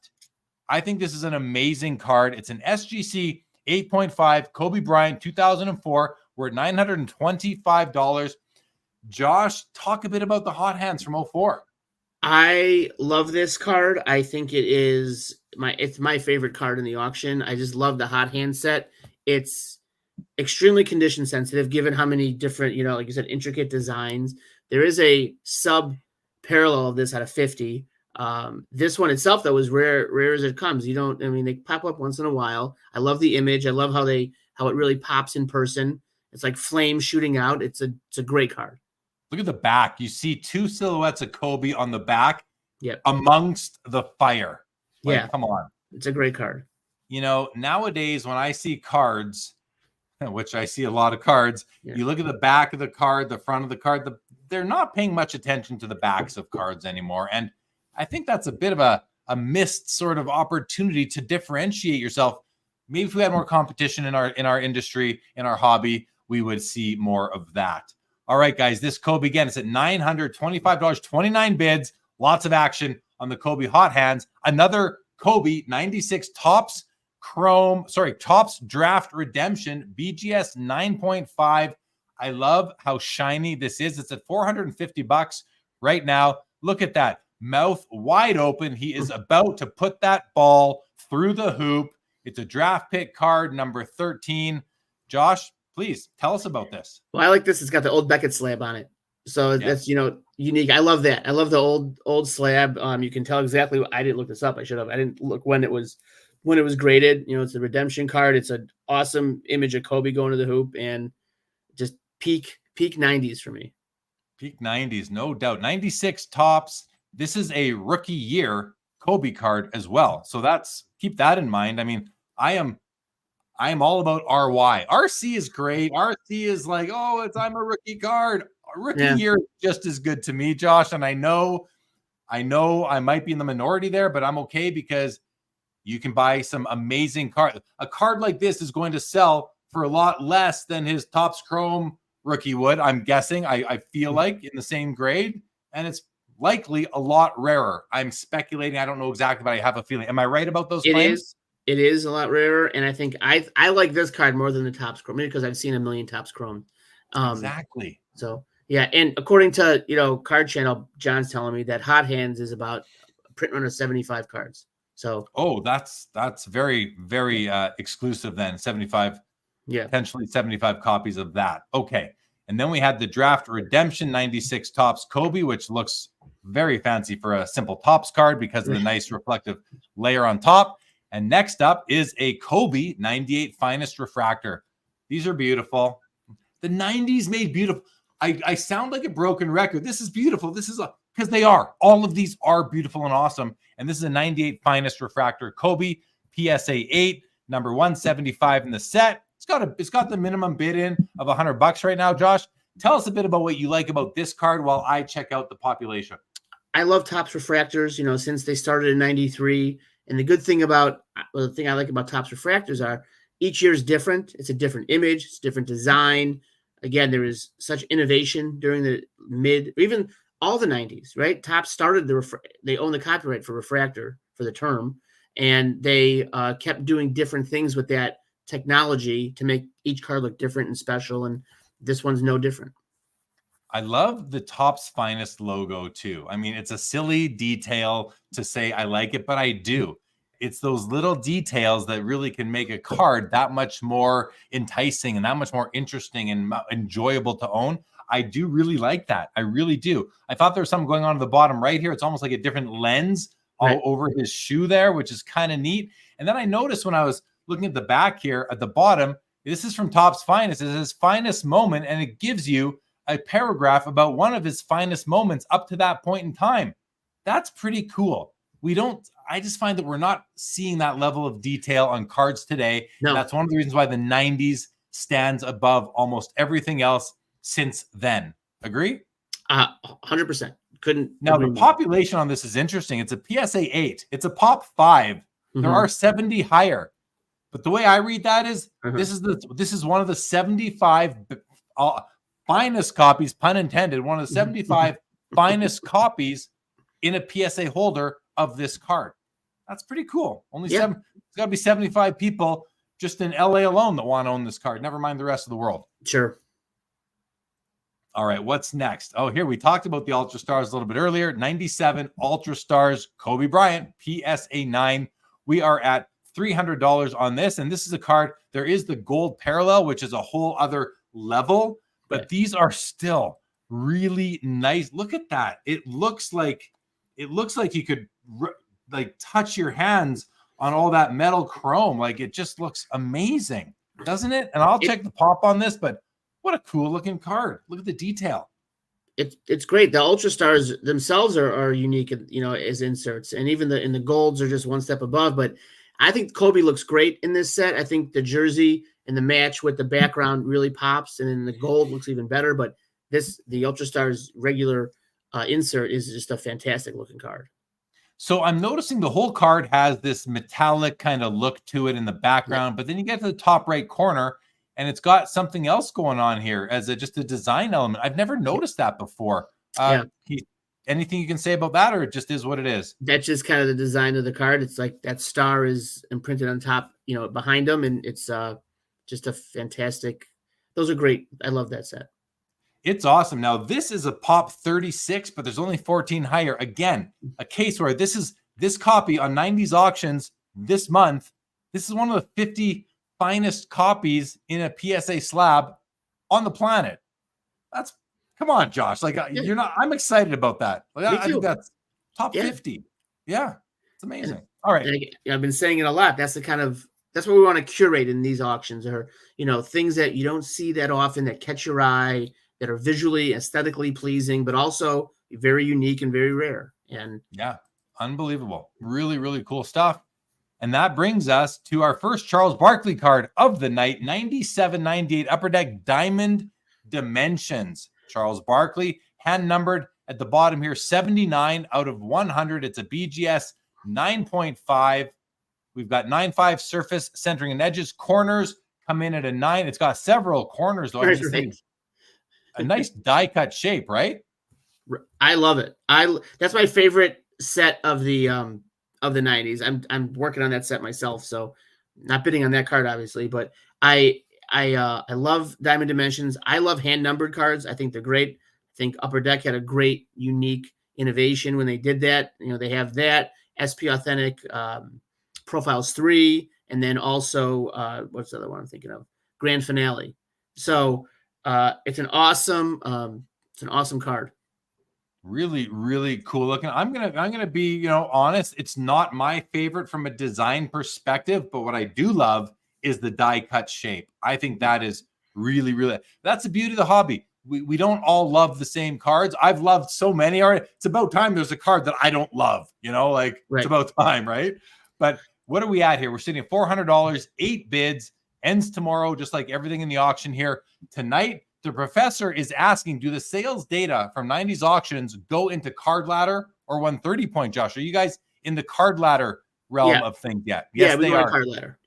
I think this is an amazing card. It's an SGC 8.5 Kobe Bryant 2004. We're at $925. Josh, talk a bit about the Hot Hands from 04. I love this card. I think it's my favorite card in the auction. I just love the Hot Hand set. It's extremely condition sensitive, given how many different, like you said, intricate designs. There is a sub parallel of this out of 50. This one itself, though, is rare as it comes. They pop up once in a while. I love the image. I love how it really pops in person. It's like flames shooting out. It's a great card. Look at the back. You see two silhouettes of Kobe on the back amongst the fire. Come on. It's a great card. Nowadays when I see cards, which I see a lot of cards, you look at the back of the card, the front of the card, they're not paying much attention to the backs of cards anymore. And I think that's a bit of a missed sort of opportunity to differentiate yourself. Maybe if we had more competition in our industry, in our hobby, we would see more of that. All right, guys, this Kobe, again, it's at $925, 29 bids, lots of action on the Kobe Hot Hands. Another Kobe 96 Topps Draft Redemption, BGS 9.5. I love how shiny this is. It's at $450 right now. Look at that, mouth wide open. He is about to put that ball through the hoop. It's a draft pick card, number 13. Josh, please tell us about this. Well, I like this. It's got the old Beckett slab on it. So that's, unique. I love that. I love the old slab. You can tell exactly. I didn't look this up. I should have. I didn't look when it was graded. It's a redemption card. It's an awesome image of Kobe going to the hoop, and just peak 90s for me. Peak 90s, no doubt. 96 Topps. This is a rookie year Kobe card as well. So keep that in mind. I am all about RY. RC is great. RC is like, I'm a rookie card. A rookie year is just as good to me, Josh. And I know I might be in the minority there, but I'm okay because you can buy some amazing card. A card like this is going to sell for a lot less than his Topps Chrome rookie would, I'm guessing. I feel like in the same grade, and it's likely a lot rarer. I'm speculating. I don't know exactly, but I have a feeling. Am I right about those claims? It is a lot rarer, and I think I like this card more than the Topps Chrome, maybe because I've seen a million Topps Chrome. Exactly. So yeah, and according to Card Channel, John's telling me that Hot Hands is about a print run of 75 cards. So that's very, very exclusive then. 75, potentially 75 copies of that. Okay, and then we had the Draft Redemption 96 Topps Kobe, which looks very fancy for a simple Topps card because of the nice reflective layer on top. And next up is a Kobe 98 Finest Refractor. These are beautiful. The 90s made beautiful. I sound like a broken record. This is beautiful. This is because they are. All of these are beautiful and awesome. And this is a 98 finest refractor Kobe PSA 8, number 175 in the set. It's got the minimum bid in of $100 right now. Josh, tell us a bit about what you like about this card while I check out the population. I love Topps refractors, since they started in 93. And the good thing the thing I like about Topps refractors are each year is different. It's a different image. It's a different design. Again, there is such innovation during the even all the 90s, right? Topps started they own the copyright for refractor for the term, and they kept doing different things with that technology to make each card look different and special. And this one's no different. I love the Topps Finest logo too. I mean, it's a silly detail to say I like it, but I do. It's those little details that really can make a card that much more enticing and that much more interesting and enjoyable to own. I do really like that. I really do. I thought there was something going on at the bottom right here. It's almost like a different lens all over his shoe there, which is kind of neat. And then I noticed when I was looking at the back here at the bottom, this is from Topps Finest. It's his finest moment, and it gives you a paragraph about one of his finest moments up to that point in time. That's pretty cool. I just find that we're not seeing that level of detail on cards today. No. That's one of the reasons why the 90s stands above almost everything else since then. Agree? 100%. Couldn't. Now, the population on this is interesting. It's a PSA 8. It's a pop 5. There are 70 higher. But the way I read that is this is one of the 75 finest copies, pun intended, one of the 75 finest copies in a PSA holder of this card. That's pretty cool. There's got to be 75 people just in LA alone that want to own this card. Never mind the rest of the world. Sure. All right, what's next? Oh, here we talked about the Ultra Stars a little bit earlier. 97 Ultra Stars Kobe Bryant, PSA 9. We are at $300 on this, and this is a card. There is the gold parallel, which is a whole other level, but these are still really nice. Look at that. It looks like you could touch your hands on all that metal chrome. Like, it just looks amazing, doesn't it? And I'll check the pop on this, but what a cool looking card. Look at the detail. It's great. The Ultra Stars themselves are unique, as inserts, and even in the golds are just one step above. But I think Kobe looks great in this set. I think the jersey and the match with the background really pops, and then the gold looks even better. But the Ultra Stars regular insert is just a fantastic looking card. So I'm noticing the whole card has this metallic kind of look to it in the background, but then you get to the top right corner and it's got something else going on here as just a design element. I've never noticed that before. Anything you can say about that, or it just is what it is? That's just kind of the design of the card. It's like that star is imprinted on top, behind them, and it's just a fantastic. Those are great. I love that set. It's awesome. Now, this is a pop 36, but there's only 14 higher. Again, a case where this copy on 90s auctions this month. This is one of the 50 finest copies in a PSA slab on the planet. Come on, Josh. You're not. I'm excited about that. I think that's top 50. Yeah, it's amazing. All right. I've been saying it a lot. That's what we want to curate in these auctions, are things that you don't see that often, that catch your eye, that are visually, aesthetically pleasing, but also very unique and very rare. And yeah, unbelievable. Really, really cool stuff. And that brings us to our first Charles Barkley card of the night, 97-98 Upper Deck Diamond Dimensions. Charles Barkley, hand numbered at the bottom here, 79 out of 100. It's a BGS 9.5. We've got 9.5 surface, centering and edges. Corners come in at a 9. It's got several corners, though. A nice die cut shape, right? I love it. That's my favorite set of the 90s. I'm working on that set myself, so not bidding on that card, obviously, but I love Diamond Dimensions. I love hand numbered cards. I think they're great. I think Upper Deck had a great, unique innovation when they did that. They have that SP Authentic Profiles 3, and then also what's the other one I'm thinking of? Grand Finale. So it's an awesome card. Really, really cool looking. I'm gonna be honest. It's not my favorite from a design perspective, but what I do love is the die cut shape. I think that is Really, really. That's the beauty of the hobby. We don't all love the same cards. I've loved so many already. It's about time there's a card that I don't love, like It's about time, right? But what are we at here? We're sitting at $400, 8 bids, ends tomorrow, just like everything in the auction here. Tonight, the professor is asking, do the sales data from 90s auctions go into Card Ladder or 130 Point, Josh? Are you guys in the Card Ladder realm of things yet? Yes, we they go are. to Card Ladder.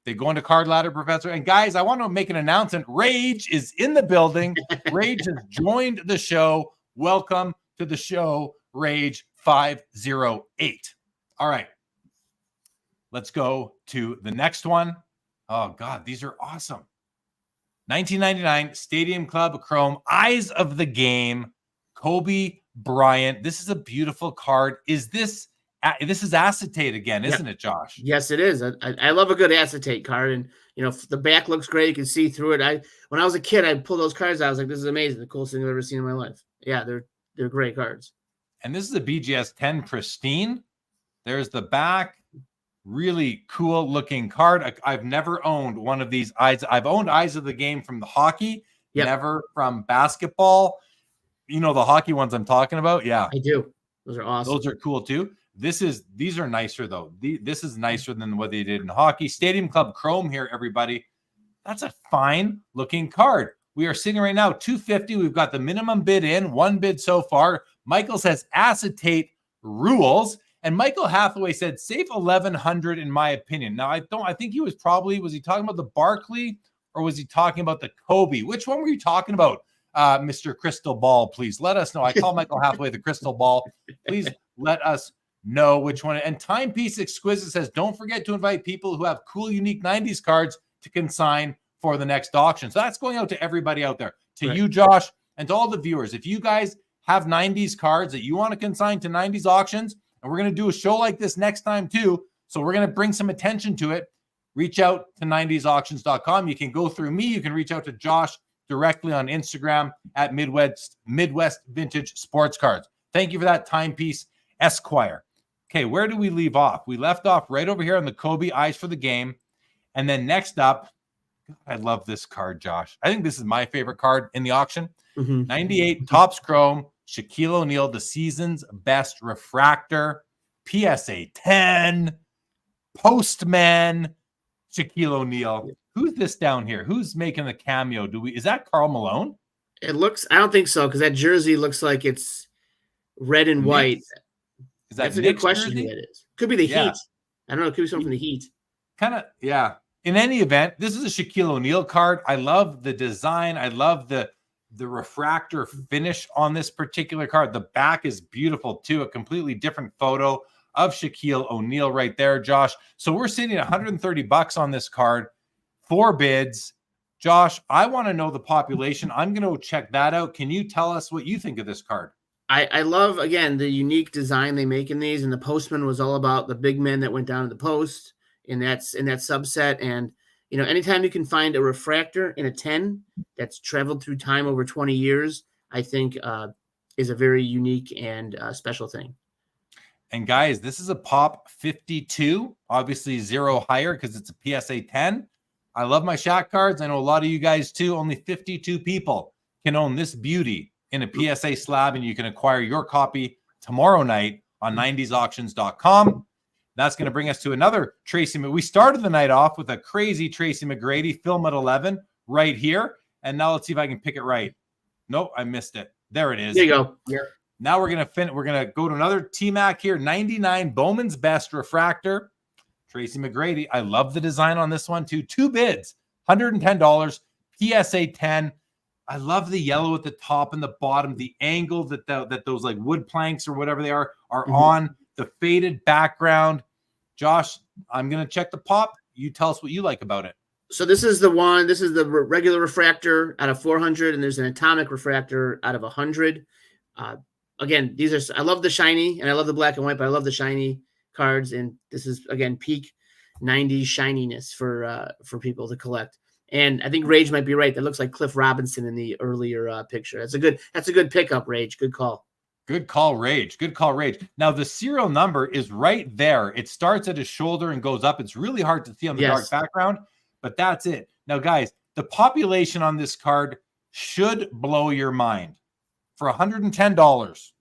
They go into Card Ladder, Professor. And guys, I want to make an announcement. Rage is in the building. Rage has joined the show. Welcome to the show, Rage 508. All right. Let's go to the next one. Oh, God, these are awesome. 1999 Stadium Club Chrome, Eyes of the Game, Kobe Bryant. This is a beautiful card. This is acetate again, isn't it, Josh? Yes, it is. I love a good acetate card, and the back looks great. You can see through it. When I was a kid, I'd pull those cards out. I was like, "This is amazing! The coolest thing I've ever seen in my life." Yeah, they're great cards. And this is a BGS 10 pristine. There's the back, really cool looking card. I've never owned one of these eyes. I've owned Eyes of the Game from the hockey, never from basketball. The hockey ones I'm talking about. Yeah, I do. Those are awesome. Those are cool too. These are nicer though. This is nicer than what they did in hockey. Stadium Club Chrome here, everybody. That's a fine looking card. We are sitting right now $250. We've got the minimum bid in, 1 bid so far. Michael says acetate rules, and Michael Hathaway said save 1,100 in my opinion. Now I think he was he talking about the Barkley or was he talking about the Kobe? Which one were you talking about, Mr. Crystal Ball? Please let us know. I call Michael Hathaway the Crystal Ball. Please let us know which one. And Timepiece Exquisite says, don't forget to invite people who have cool, unique 90s cards to consign for the next auction. So that's going out to everybody out there, to you, Josh, and to all the viewers. If you guys have 90s cards that you want to consign to 90s auctions, and we're going to do a show like this next time too, so we're going to bring some attention to it, reach out to 90sauctions.com. You can go through me. You can reach out to Josh directly on Instagram at Midwest Vintage Sports Cards. Thank you for that, Timepiece Esquire. Okay, where do we leave off? We left off right over here on the Kobe Eyes for the Game. And then next up, I love this card, Josh. I think this is my favorite card in the auction. 98 Topps Chrome, Shaquille O'Neal, the season's best refractor, PSA 10, Postman, Shaquille O'Neal. Who's this down here? Who's making the cameo? Is that Karl Malone? It looks, I don't think so, because that jersey looks like it's red and white. Is that That's a good question who that is. Could be the Heat. I don't know. It could be something from the Heat. Kind of, yeah. In any event, this is a Shaquille O'Neal card. I love the design. I love the refractor finish on this particular card. The back is beautiful too. A completely different photo of Shaquille O'Neal right there, Josh. So we're sitting at $130 on this card. 4 bids. Josh, I want to know the population. I'm going to check that out. Can you tell us what you think of this card? I love, again, the unique design they make in these. And the Postman was all about the big men that went down to the post in that subset. And, anytime you can find a refractor in a 10 that's traveled through time over 20 years, I think is a very unique and special thing. And guys, this is a Pop 52, obviously 0 higher because it's a PSA 10. I love my Shaq cards. I know a lot of you guys too. Only 52 people can own this beauty in a PSA slab, and you can acquire your copy tomorrow night on 90sauctions.com. That's going to bring us to another Tracy. We started the night off with a crazy Tracy McGrady film at 11 right here. And now let's see if I can pick it right. Nope, I missed it. There it is. There you go. Yeah. Now we're going to go to another T-Mac here. 99 Bowman's Best Refractor. Tracy McGrady. I love the design on this one too. 2 bids, $110, PSA 10. I love the yellow at the top and the bottom, the angle that those like wood planks or whatever they are on, the faded background. Josh, I'm going to check the pop. You tell us what you like about it. So this is the one. This is the regular refractor out of 400, and there's an atomic refractor out of 100. Again, I love the shiny, and I love the black and white, but I love the shiny cards, and this is, again, peak 90s shininess for people to collect. And I think Rage might be right. That looks like Cliff Robinson in the earlier picture. That's a good pickup, Rage. Good call. Good call, Rage. Good call, Rage. Now, the serial number is right there. It starts at his shoulder and goes up. It's really hard to see on the dark background, but that's it. Now, guys, The population on this card should blow your mind. For $110,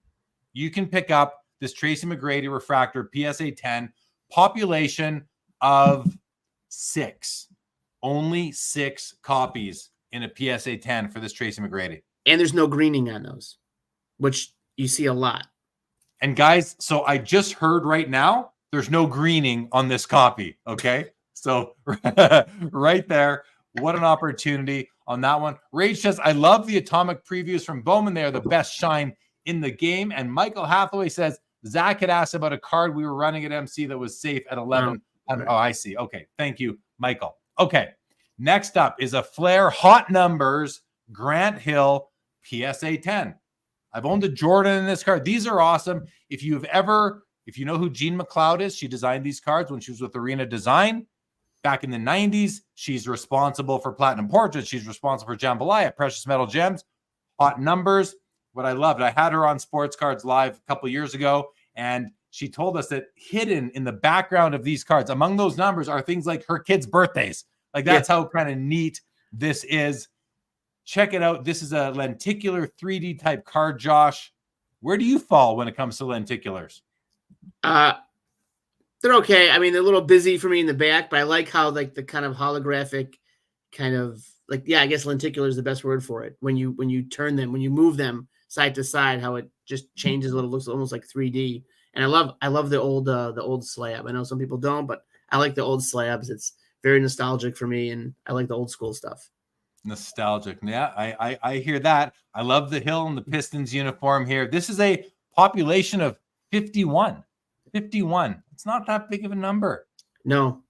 you can pick up this Tracy McGrady refractor PSA 10, population of 6. Only 6 copies in a PSA 10 for this Tracy McGrady. And there's no greening on those, which you see a lot. And guys, so I just heard right now, there's no greening on this copy. Okay. So right there, what an opportunity on that one. Rage says, I love the atomic previews from Bowman. They are the best shine in the game. And Michael Hathaway says, Zach had asked about a card we were running at MC that was safe at 11. Oh, I see. Okay. Thank you, Michael. Okay. Next up is a Flair Hot Numbers Grant Hill PSA 10. I've owned a Jordan in this card. These are awesome. If you know who Jean McLeod is, she designed these cards when she was with Arena Design back in the 90s. She's responsible for Platinum Portraits. She's responsible for Jambalaya, Precious Metal Gems, Hot Numbers. What I loved, I had her on Sports Cards Live a couple years ago, and she told us that hidden in the background of these cards, among those numbers, are things like her kids' birthdays. Like, that's how kind of neat this is. Check it out. This is a lenticular 3D type card, Josh. Where do you fall when it comes to lenticulars? They're okay. I mean, they're a little busy for me in the back, but I like how like the kind of holographic kind of like, yeah, I guess lenticular is the best word for it. When you turn them, when you move them side to side, how it just changes a little, looks almost like 3D. And I love the old slab. I know some people don't, but I like the old slabs. It's very nostalgic for me, and I like the old school stuff. Nostalgic. Yeah, I hear that. I love the Hill and the Pistons uniform here. This is a population of 51. 51. It's not that big of a number. No,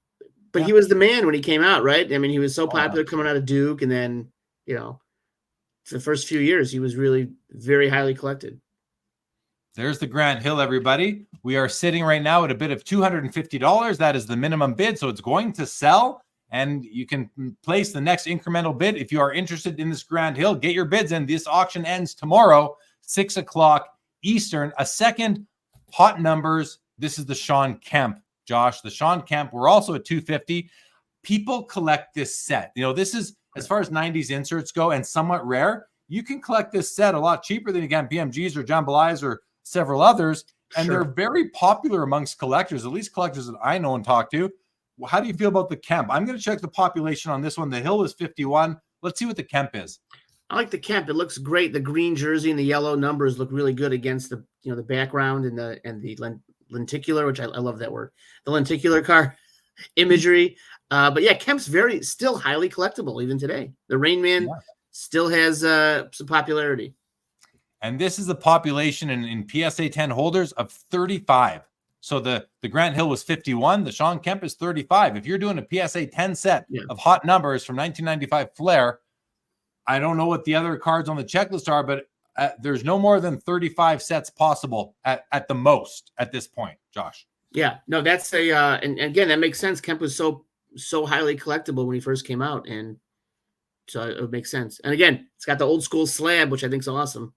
but he was the man when he came out, right? I mean, he was so popular coming out of Duke, and then, for the first few years, he was really very highly collected. There's the Grant Hill, everybody. We are sitting right now at a bid of $250. That is the minimum bid, so it's going to sell. And you can place the next incremental bid. If you are interested in this Grant Hill, get your bids in. This auction ends tomorrow, 6 o'clock Eastern. A second Hot Numbers. This is the Sean Kemp, Josh. The Sean Kemp. We're also at $250. People collect this set. This is, as far as 90s inserts go, and somewhat rare. You can collect this set a lot cheaper than you can BMGs or Jambalayas or several others. And They're very popular amongst collectors, at least collectors that I know and talk to. How do you feel about the Kemp? I'm going to check the population on this one. The Hill is 51. Let's see what the Kemp is. I like the Kemp. It looks great. The green jersey and the yellow numbers look really good against the the background and the lenticular, which I love that word. The lenticular card imagery. But yeah, Kemp's still highly collectible even today. The Rain Man still has some popularity. And this is the population in PSA 10 holders of 35. So the Grant Hill was 51. The Sean Kemp is 35. If you're doing a PSA 10 set of Hot Numbers from 1995 Flair, I don't know what the other cards on the checklist are, but there's no more than 35 sets possible at the most at this point, Josh. Yeah, no, that's and again, that makes sense. Kemp was so highly collectible when he first came out, and so it would make sense. And again, it's got the old school slab, which I think is awesome.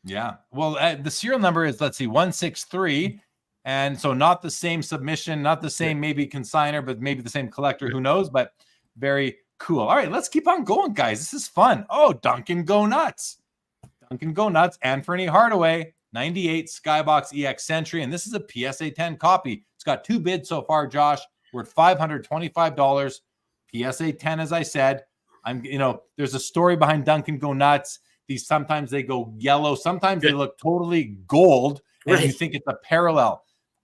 Yeah. Well, the serial number is, 163. And so not the same submission, not the same maybe consigner, but maybe the same collector, who knows, but very cool. All right, let's keep on going, guys. This is fun. Oh, Duncan Go Nuts. Duncan Go Nuts, Anthony Hardaway, 98 Skybox EX Century. And this is a PSA 10 copy. It's got 2 bids so far, Josh. We're at $525. PSA 10, as I said. There's a story behind Duncan Go Nuts. Sometimes they go yellow. Sometimes they look totally gold, and you think it's a parallel.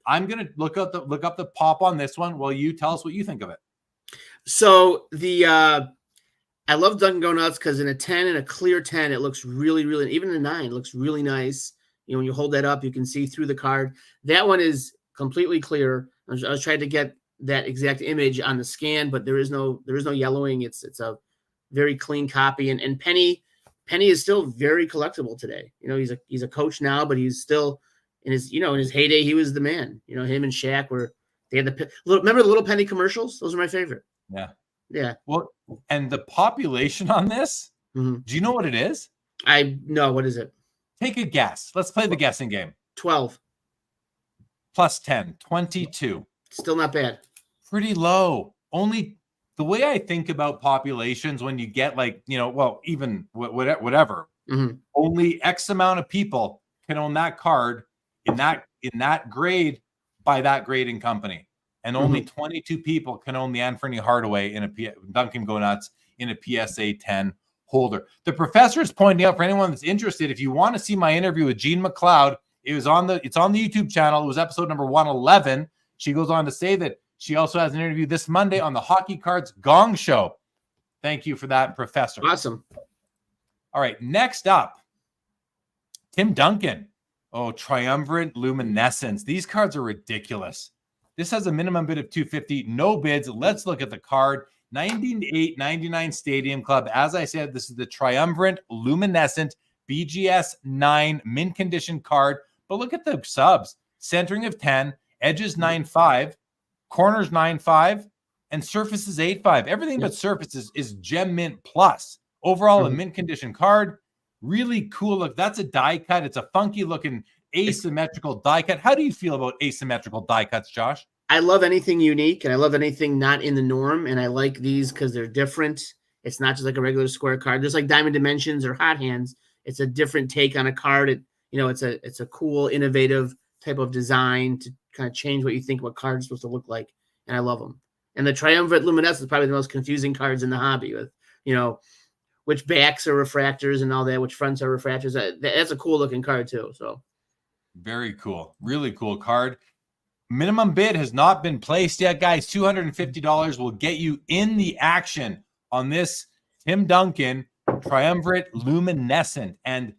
I'm going to look up the pop on this one while you tell us what you think of it. So I love Dunkin' Go Nuts because in a 10 and a clear 10, it looks really, really, even in a 9, it looks really nice. When you hold that up, you can see through the card. That one is completely clear. I was trying to get that exact image on the scan, but there is no yellowing. It's a very clean copy. And Penny is still very collectible today. He's a coach now, but he's still in his heyday. He was the man. Him and Shaq they had remember the little Penny commercials? Those are my favorite. Yeah. Yeah. Well, and the population on this, do you know what it is? No, what is it? Take a guess. Let's play the guessing game. 12. Plus 10, 22. Still not bad. Pretty low. Only the way I think about populations, when you get like, well, even whatever, only X amount of people can own that card in that grade by that grading company. And only 22 people can own the Anthony Hardaway in a Duncan Go Nuts in a PSA 10 holder. The professor is pointing out, for anyone that's interested, if you want to see my interview with Jean McLeod, it's on the YouTube channel. It was episode number 111. She goes on to say that she also has an interview this Monday on the Hockey Cards Gong Show. Thank you for that, Professor. Awesome. All right, next up, Tim Duncan. Oh, Triumvirate Luminescence. These cards are ridiculous. This has a minimum bid of $250, no bids. Let's look at the card. 98-99 Stadium Club. As I said, this is the Triumvirate Luminescent BGS 9 mint condition card. But look at the subs. Centering of 10, edges 9.5, corners 9.5, and surfaces 8.5. Everything but surfaces is gem mint plus. Overall, a mint condition card. Really cool look. That's a die cut. It's a funky looking asymmetrical die cut. How do you feel about asymmetrical die cuts, Josh? I love anything unique, and I love anything not in the norm, and I like these because they're different. It's not just like a regular square card. Just like Diamond Dimensions or Hot Hands, it's a different take on a card. It's a cool, innovative type of design to kind of change what you think what cards are supposed to look like, and I love them. And the Triumvirate Luminescence is probably the most confusing cards in the hobby with, which backs are refractors and all that, which fronts are refractors. That's a cool looking card too. So very cool. Really cool card. Minimum bid has not been placed yet, guys. $250 will get you in the action on this Tim Duncan Triumvirate Luminescent. And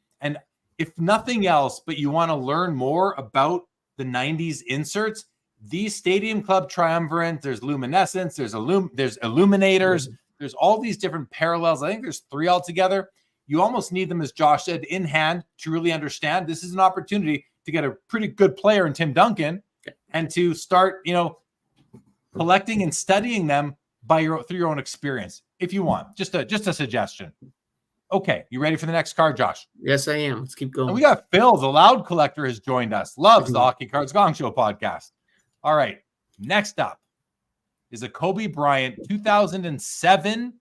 if nothing else, but you want to learn more about the 90s inserts, these Stadium Club Triumvirate, there's Luminescence, there's Illuminators, there's all these different parallels. I think there's 3 altogether. You almost need them, as Josh said, in hand to really understand. This is an opportunity to get a pretty good player in Tim Duncan and to start, collecting and studying them through your own experience, if you want. Just a suggestion. Okay, you ready for the next card, Josh? Yes, I am. Let's keep going. And we got Phil, the Loud Collector, has joined us. Loves the Hockey Cards Gong Show podcast. All right, next up is a Kobe Bryant 2007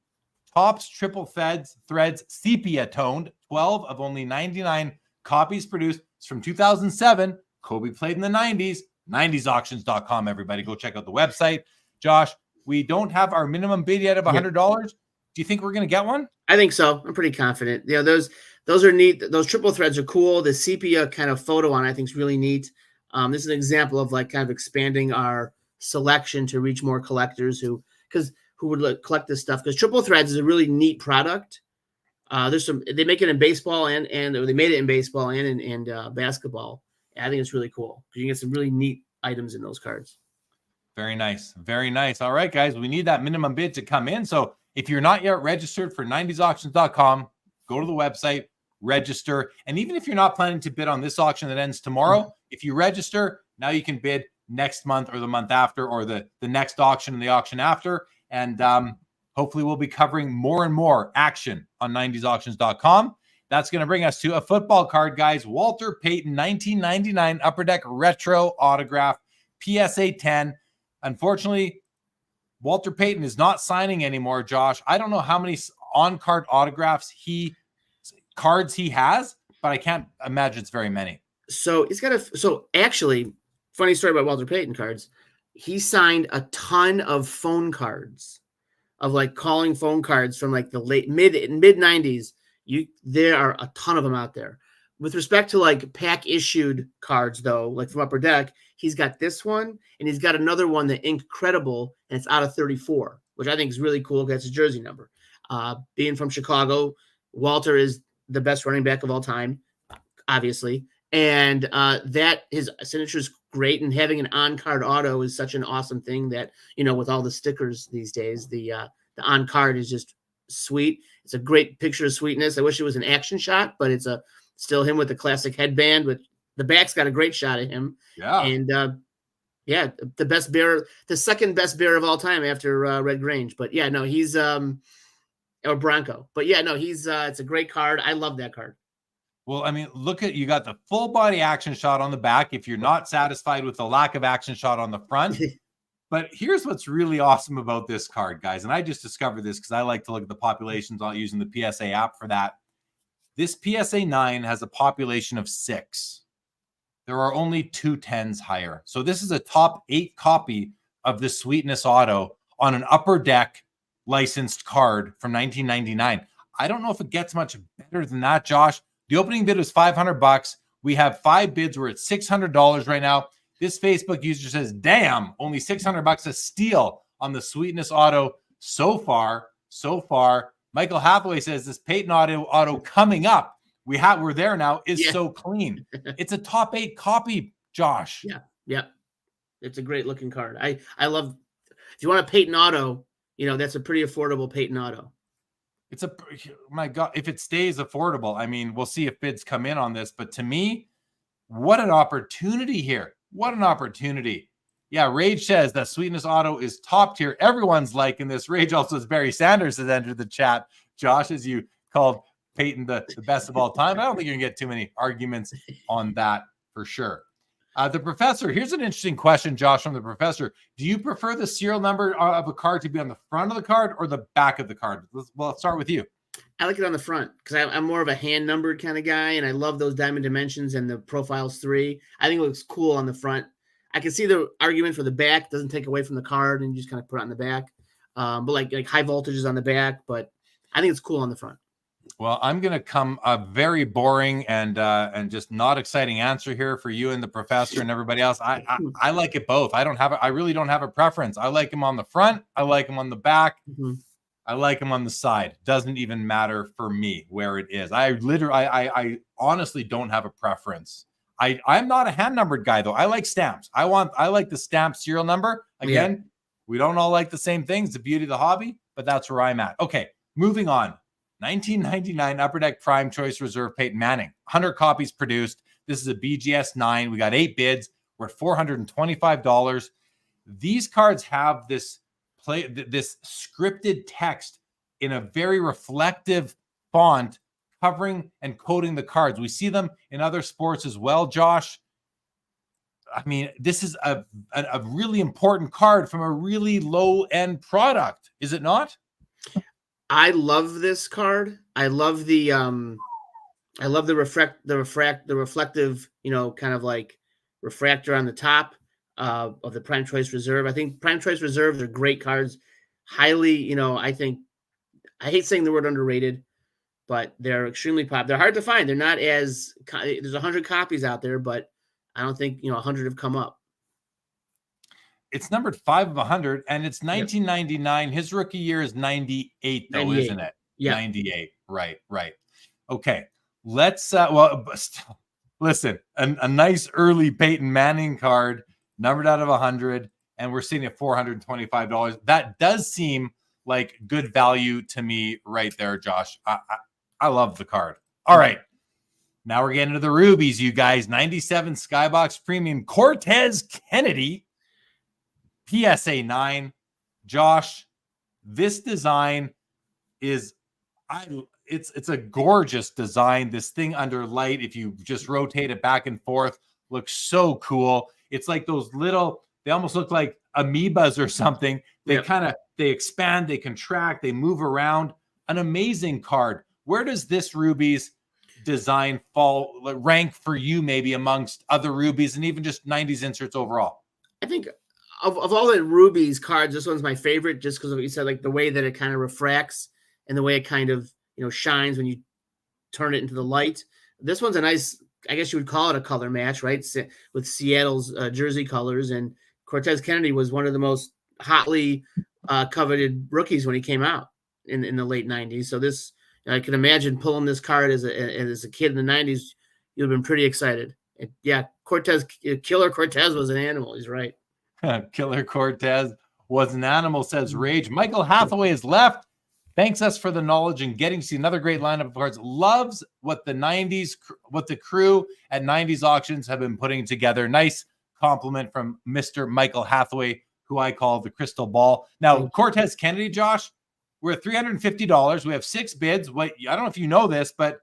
Topps Triple Threads Sepia toned, 12 of only 99 copies produced. It's from 2007. Kobe played in the 90s. 90sauctions.com, everybody. Go check out the website. Josh, we don't have our minimum bid yet of $100. Do you think we're going to get one? I think so. I'm pretty confident. Those are neat. Those triple threads are cool. The sepia kind of photo on I think is really neat. This is an example of like kind of expanding our selection to reach more collectors who would collect this stuff, because triple threads is a really neat product. They make it in baseball and they made it in baseball and in basketball. I think it's really cool because you get some really neat items in those cards. Very nice. Very nice. All right, guys, we need that minimum bid to come in. So if you're not yet registered for 90sauctions.com, go to the website, register. And even if you're not planning to bid on this auction that ends tomorrow, if you register, now you can bid next month or the month after or the next auction and the auction after. And hopefully we'll be covering more and more action on 90sauctions.com. That's going to bring us to a football card, guys. Walter Payton, 1999 Upper Deck Retro Autograph, PSA 10. Unfortunately, Walter Payton is not signing anymore, Josh. I don't know how many on-card autographs cards he has, but I can't imagine it's very many. So actually, funny story about Walter Payton cards. He signed a ton of phone cards, of like calling phone cards from like the mid 90s. There are a ton of them out there. With respect to like pack issued cards, though, like from Upper Deck, he's got this one and he's got another one, the Incredible, and it's out of 34, which I think is really cool because it's a jersey number. Being from Chicago, Walter is the best running back of all time, obviously, and that his signature is great. And having an on-card auto is such an awesome thing that with all the stickers these days, the on-card is just sweet. It's a great picture of sweetness. I wish it was an action shot, but it's still him with the classic headband. With the back's got a great shot of him. Yeah, and the best bearer, the second best bearer of all time after Red Grange. But yeah, no, he's or Bronco. But yeah, no, he's it's a great card. I love that card. Well, I mean, you got the full body action shot on the back. If you're not satisfied with the lack of action shot on the front, But here's what's really awesome about this card, guys. And I just discovered this because I like to look at the populations using the PSA app for that. This PSA 9 has a population of 6. There are only 2 10s higher. So this is a top 8 copy of the Sweetness Auto on an upper deck licensed card from 1999. I don't know if it gets much better than that, Josh. The opening bid was $500. We have 5 bids. We're at $600 right now. This Facebook user says, damn, only $600 a steal on the Sweetness Auto so far. Michael Hathaway says this Peyton auto coming up. We're there now is so clean. It's a top 8 copy, Josh. Yeah. It's a great looking card. I love, if you want a Peyton auto, that's a pretty affordable Peyton auto. It's my God, if it stays affordable, I mean, we'll see if bids come in on this, but to me, what an opportunity here. What an opportunity. Yeah, Rage says that Sweetness Auto is top tier. Everyone's liking this. Rage also says Barry Sanders has entered the chat. Josh, as you called Peyton the best of all time. I don't think you're going to get too many arguments on that for sure. The professor, here's an interesting question, Josh, from the professor. Do you prefer the serial number of a card to be on the front of the card or the back of the card? Let's start with you. I like it on the front because I'm more of a hand numbered kind of guy, and I love those diamond dimensions and the profiles 3. I think it looks cool on the front. I can see the argument for the back. It doesn't take away from the card, and you just kind of put it on the back. But like high voltages on the back, but I think it's cool on the front. Well, I'm going to come a very boring and just not exciting answer here for you and the professor and everybody else. I like it both. I really don't have a preference. I like them on the front. I like them on the back. Mm-hmm. I like them on the side. Doesn't even matter for me where it is. I honestly don't have a preference. I'm not a hand numbered guy though. I like stamps. I like the stamp serial number. Again, we don't all like the same things. The beauty of the hobby, but that's where I'm at. Okay, moving on. 1999 Upper Deck Prime Choice Reserve Peyton Manning. 100 copies produced. This is a BGS 9. We got 8 bids. We're at $425. These cards have this scripted text in a very reflective font covering and coding the cards. We see them in other sports as well, Josh. I mean, this is a really important card from a really low-end product, is it not? I love this card. I love the reflective, kind of like refractor on the top of the Prime Choice Reserve. I think Prime Choice Reserves are great cards. Highly, I hate saying the word underrated, but they're extremely popular. They're hard to find. They're not as, there's 100 copies out there, but I don't think, 100 have come up. It's numbered 5 of 100, and it's 1999. Yep. His rookie year is 98, though, 98. Isn't it? Yeah. 98. Right. Okay. Let's, listen, a nice early Peyton Manning card, numbered out of 100, and we're sitting at $425. That does seem like good value to me right there, Josh. I love the card. All right. Now we're getting to the rubies, you guys. 97 Skybox Premium Cortez Kennedy. PSA 9. Josh, this design is it's a gorgeous design. This thing under light, if you just rotate it back and forth, looks so cool. It's like those little, they almost look like amoebas or something. They they expand, they contract, they move around. An amazing card. Where does this rubies design rank for you, maybe amongst other rubies and even just 90s inserts overall? I think of all the rubies cards, this one's my favorite just because of what you said, like the way that it kind of refracts and the way it kind of, shines when you turn it into the light. This one's a nice, I guess you would call it a color match, right? With Seattle's jersey colors. And Cortez Kennedy was one of the most hotly coveted rookies when he came out in the late 90s. So this, I can imagine pulling this card as a kid in the 90s, you'd have been pretty excited. And yeah, Killer Cortez was an animal. He's right. Killer Cortez was an animal, says Rage. Michael Hathaway is left. Thanks us for the knowledge and getting to see another great lineup of cards. Loves what the crew at 90s auctions have been putting together. Nice compliment from Mr. Michael Hathaway, who I call the crystal ball. Now, Cortez Kennedy, Josh, we're at $350. We have 6 bids. I don't know if you know this, but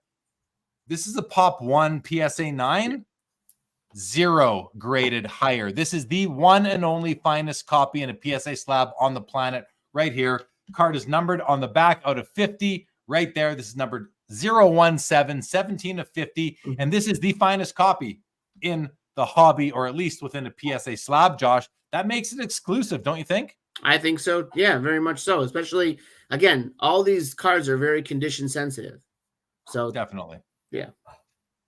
this is a Pop 1 PSA 9. 0 graded higher. This is the one and only finest copy in a PSA slab on the planet right here. Card is numbered on the back out of 50 right there. This is numbered 017, 17 of 50. And this is the finest copy in the hobby, or at least within a PSA slab, Josh. That makes it exclusive, don't you think? I think so. Yeah, very much so. Especially, again, all these cards are very condition sensitive. So definitely. Yeah.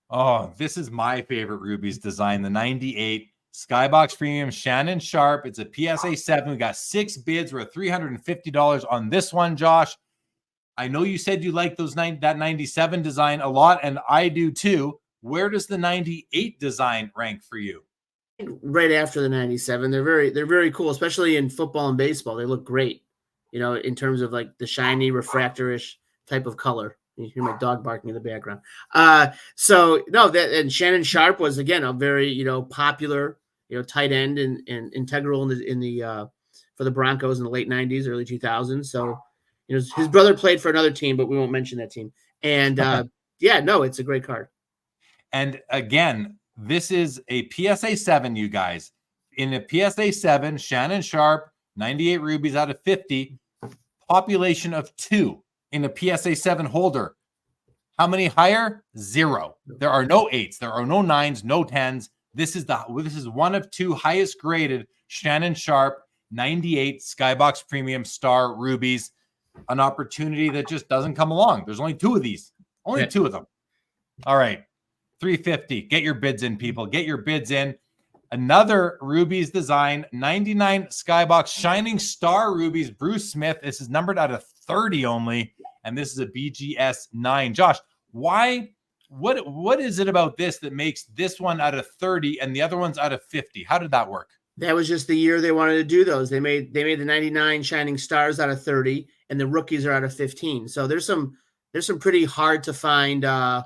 Oh, this is my favorite Rubies design, the 98 Skybox Premium Shannon Sharp. It's a PSA 7. We got 6 bids. We're at $350 on this one, Josh. I know you said you like that 97 design a lot, and I do too. Where does the 98 design rank for you? Right after the 97. They're very cool, especially in football and baseball. They look great, in terms of like the shiny refractorish type of color. You hear my dog barking in the background. So no, and Shannon Sharp was again a very popular tight end and integral in the for the Broncos in the late 90s, early 2000s. So his brother played for another team, but we won't mention that team. And yeah, no, it's a great card. And again, this is a PSA 7, you guys. In a PSA 7, Shannon Sharp, 98 Rubies out of 50, population of 2. In a PSA 7 holder. How many higher? 0. There are no 8s. There are no 9s, no 10s. This is one of 2 highest graded Shannon Sharp 98 Skybox Premium Star Rubies. An opportunity that just doesn't come along. There's only 2 of these. Only 2 of them. All right. $350. Get your bids in, people. Get your bids in. Another Rubies design, 99 Skybox Shining Star Rubies, Bruce Smith. This is numbered out of 30 only, and this is a BGS 9. Josh, why? What is it about this that makes this one out of 30 and the other one's out of 50? How did that work? That was just the year they wanted to do those. They made the 99 Shining Stars out of 30, and the rookies are out of 15. So there's some pretty hard to find cards.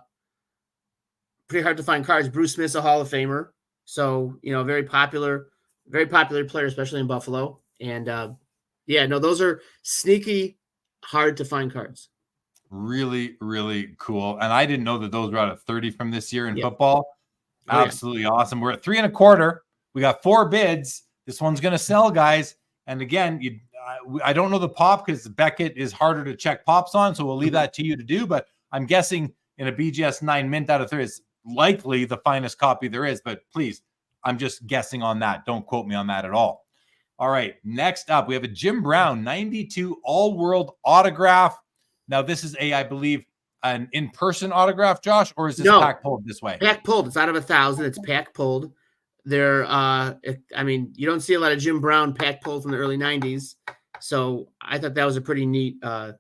Bruce Smith's a Hall of Famer. So, very popular player, especially in Buffalo. And yeah, no, those are sneaky, hard to find cards. Really, really cool. And I didn't know that those were out of 30 from this year in football. Absolutely awesome. We're at 3 1/4. We got 4 bids. This one's going to sell, guys. And again, I don't know the pop because Beckett is harder to check pops on. So we'll leave that to you to do. But I'm guessing in a BGS 9 mint out of 30 is likely the finest copy there is, but please, I'm just guessing on that. Don't quote me on that at all. All right, next up, we have a Jim Brown 92 All-World autograph. Now, this is I believe, an in-person autograph, Josh, or is this pack pulled this way? Pack pulled. It's out of 1,000. It's pack pulled. They're, you don't see a lot of Jim Brown pack pulled from the early 90s, so I thought that was a pretty neat card.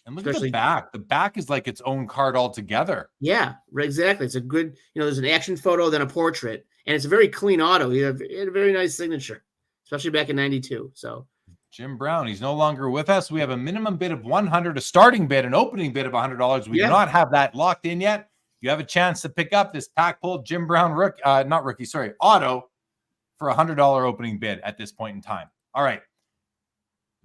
And look at the back. The back is like its own card altogether. Yeah, exactly. It's a good, there's an action photo, then a portrait, and it's a very clean auto. He had a very nice signature, especially back in 92. So Jim Brown, he's no longer with us. We have a minimum bid of $100, a starting bid, an opening bid of $100. We do not have that locked in yet. You have a chance to pick up this pack pull Jim Brown auto for $100 opening bid at this point in time. All right.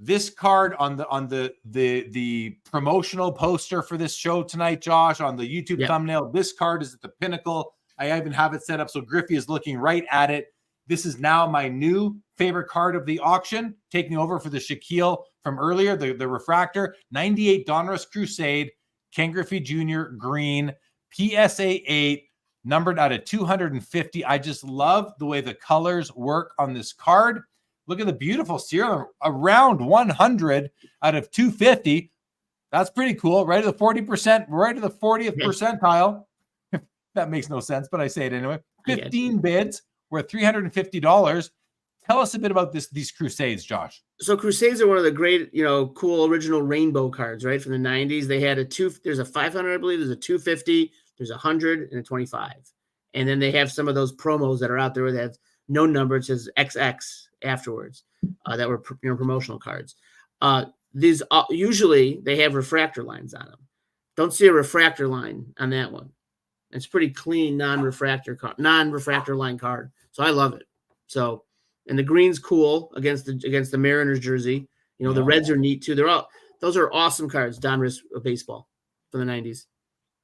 This card on the promotional poster for this show tonight, Josh, on the YouTube thumbnail, this card is at the pinnacle. I even have it set up so Griffey is looking right at it. This is now my new favorite card of the auction, taking over for the Shaquille from earlier, the refractor, 98 Donruss Crusade, Ken Griffey Jr. green, PSA 8, numbered out of 250. I just love the way the colors work on this card. Look at the beautiful serial, around 100 out of 250. That's pretty cool. Right to the 40%, right to the 40th percentile. That makes no sense, but I say it anyway. 15 bids. We're at $350. Tell us a bit about these Crusades, Josh. So Crusades are one of the great, cool original rainbow cards, right? From the 90s. They had there's a 500, I believe. There's a 250. There's a 100 and a 25. And then they have some of those promos that are out there that have no number. It says XX afterwards that were promotional cards. These usually they have refractor lines on them. Don't see a refractor line on that one. It's pretty clean non-refractor line card. So I love it. So, and the green's cool against the Mariners jersey. The reds are neat too. Those are awesome cards. Donruss baseball from the 90s.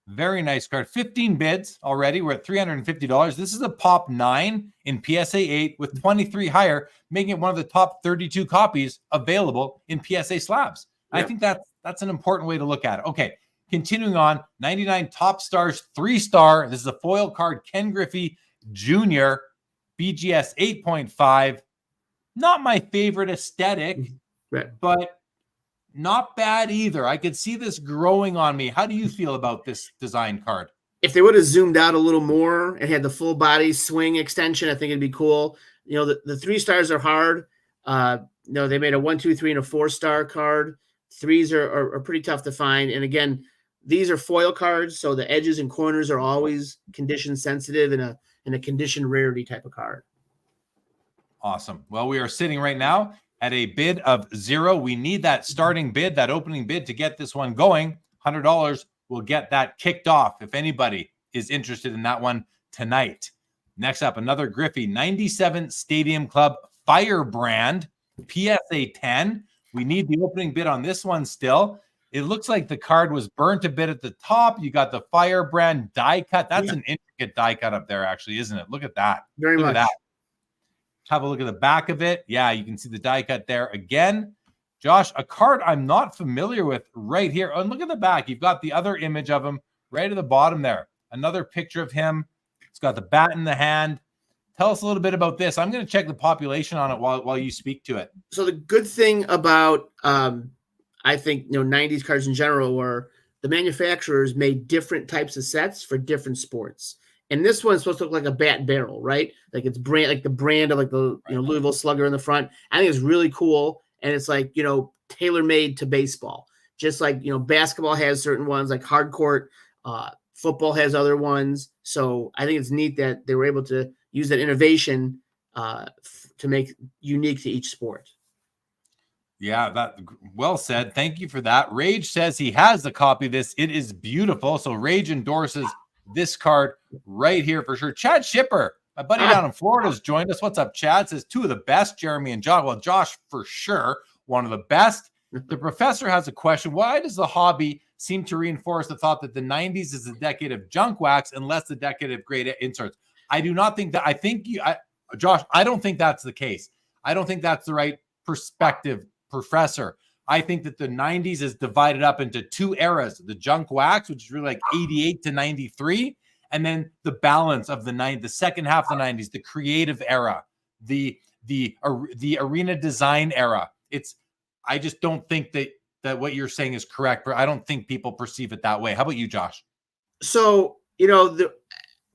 Very nice card. 15 bids already. We're at $350. This is a pop 9 in PSA 8 with 23 higher, making it one of the top 32 copies available in PSA slabs. Yep. I think that's an important way to look at it. Okay, continuing on, 99 Top Stars 3-star. This is a foil card, Ken Griffey Jr., BGS 8.5. Not my favorite aesthetic, right, but not bad either. I could see this growing on me. How do you feel about this design card? If they would have zoomed out a little more and had the full body swing extension, I think it'd be cool. You know, the 3 stars are hard. No, they made a 1, 2, 3, and a 4-star card. 3s are pretty tough to find. And again, these are foil cards, so the edges and corners are always condition sensitive in a condition rarity type of card. Awesome. Well, we are sitting right now at a bid of 0. We need that starting bid, that opening bid to get this one going. $100 will get that kicked off if anybody is interested in that one tonight. Next up, another Griffey 97 Stadium Club Firebrand PSA 10. We need the opening bid on this one still. It looks like the card was burnt a bit at the top. You got the Firebrand die cut. That's an intricate die cut up there, actually, isn't it? Look at that. Very Look much. at that. Have a look at the back of it. Yeah, you can see the die cut there again. Josh, a card I'm not familiar with right here. Oh, and look at the back. You've got the other image of him right at the bottom there. Another picture of him. It's got the bat in the hand. Tell us a little bit about this. I'm going to check the population on it while you speak to it. So the good thing about, I think, 90s cards in general were the manufacturers made different types of sets for different sports. And this one's supposed to look like a bat and barrel, right? Like it's the brand of like the Louisville Slugger in the front. I think it's really cool. And it's like, tailor-made to baseball. Just like, basketball has certain ones, like hard court, football has other ones. So I think it's neat that they were able to use that innovation to make unique to each sport. Yeah, that well said. Thank you for that. Rage says he has a copy of this. It is beautiful. So Rage endorses this card right here for sure. Chad Shipper, my buddy down in Florida, has joined us. What's up, Chad? Says 2 of the best, Jeremy and Josh. Well, Josh for sure, one of the best. The professor has a question. Why does the hobby seem to reinforce the thought that the 90s is a decade of junk wax and less the decade of great inserts? I do not think that. I think Josh, I don't think that's the case. I don't think that's the right perspective, Professor. I think that the 90s is divided up into 2 eras: the junk wax, which is really like 88 to 93, and then the balance of the second half of the 90s, the creative era, the arena design era. I just don't think that what you're saying is correct, but I don't think people perceive it that way. How about you, Josh? So,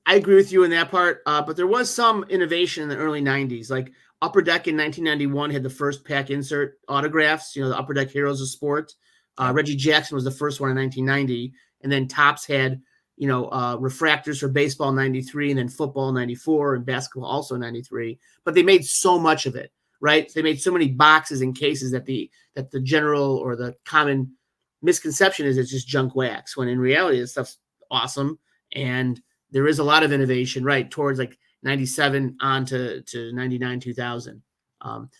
I agree with you in that part, but there was some innovation in the early 90s. Like Upper Deck in 1991 had the first pack insert autographs, the Upper Deck Heroes of Sport. Reggie Jackson was the first one in 1990. And then Topps had, refractors for baseball in 93 and then football in 94 and basketball also in 93. But they made so much of it, right? They made so many boxes and cases that the general or the common misconception is it's just junk wax, when in reality, this stuff's awesome. And there is a lot of innovation, right, towards like 97 on to 99, 2000.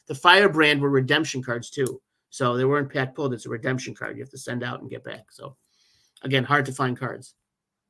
The Firebrand were redemption cards too. So they weren't pack pulled. It's a redemption card. You have to send out and get back. So again, hard to find cards.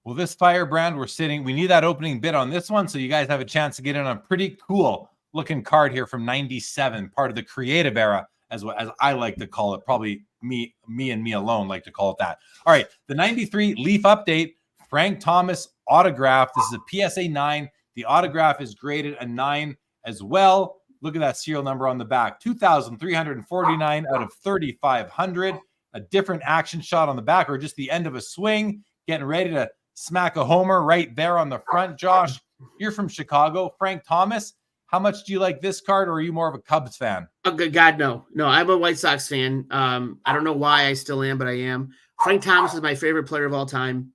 Well, this Firebrand, we need that opening bid on this one. So you guys have a chance to get in on a pretty cool looking card here from 97, part of the creative era, as I like to call it. Probably me and me alone like to call it that. All right. The 93 Leaf update, Frank Thomas autograph. This is a PSA 9. The autograph is graded a 9 as well. Look at that serial number on the back. 2,349 out of 3,500. A different action shot on the back, or just the end of a swing. Getting ready to smack a homer right there on the front. Josh, you're from Chicago. Frank Thomas, how much do you like this card, or are you more of a Cubs fan? Oh, good God, no. No, I'm a White Sox fan. I don't know why I still am, but I am. Frank Thomas is my favorite player of all time.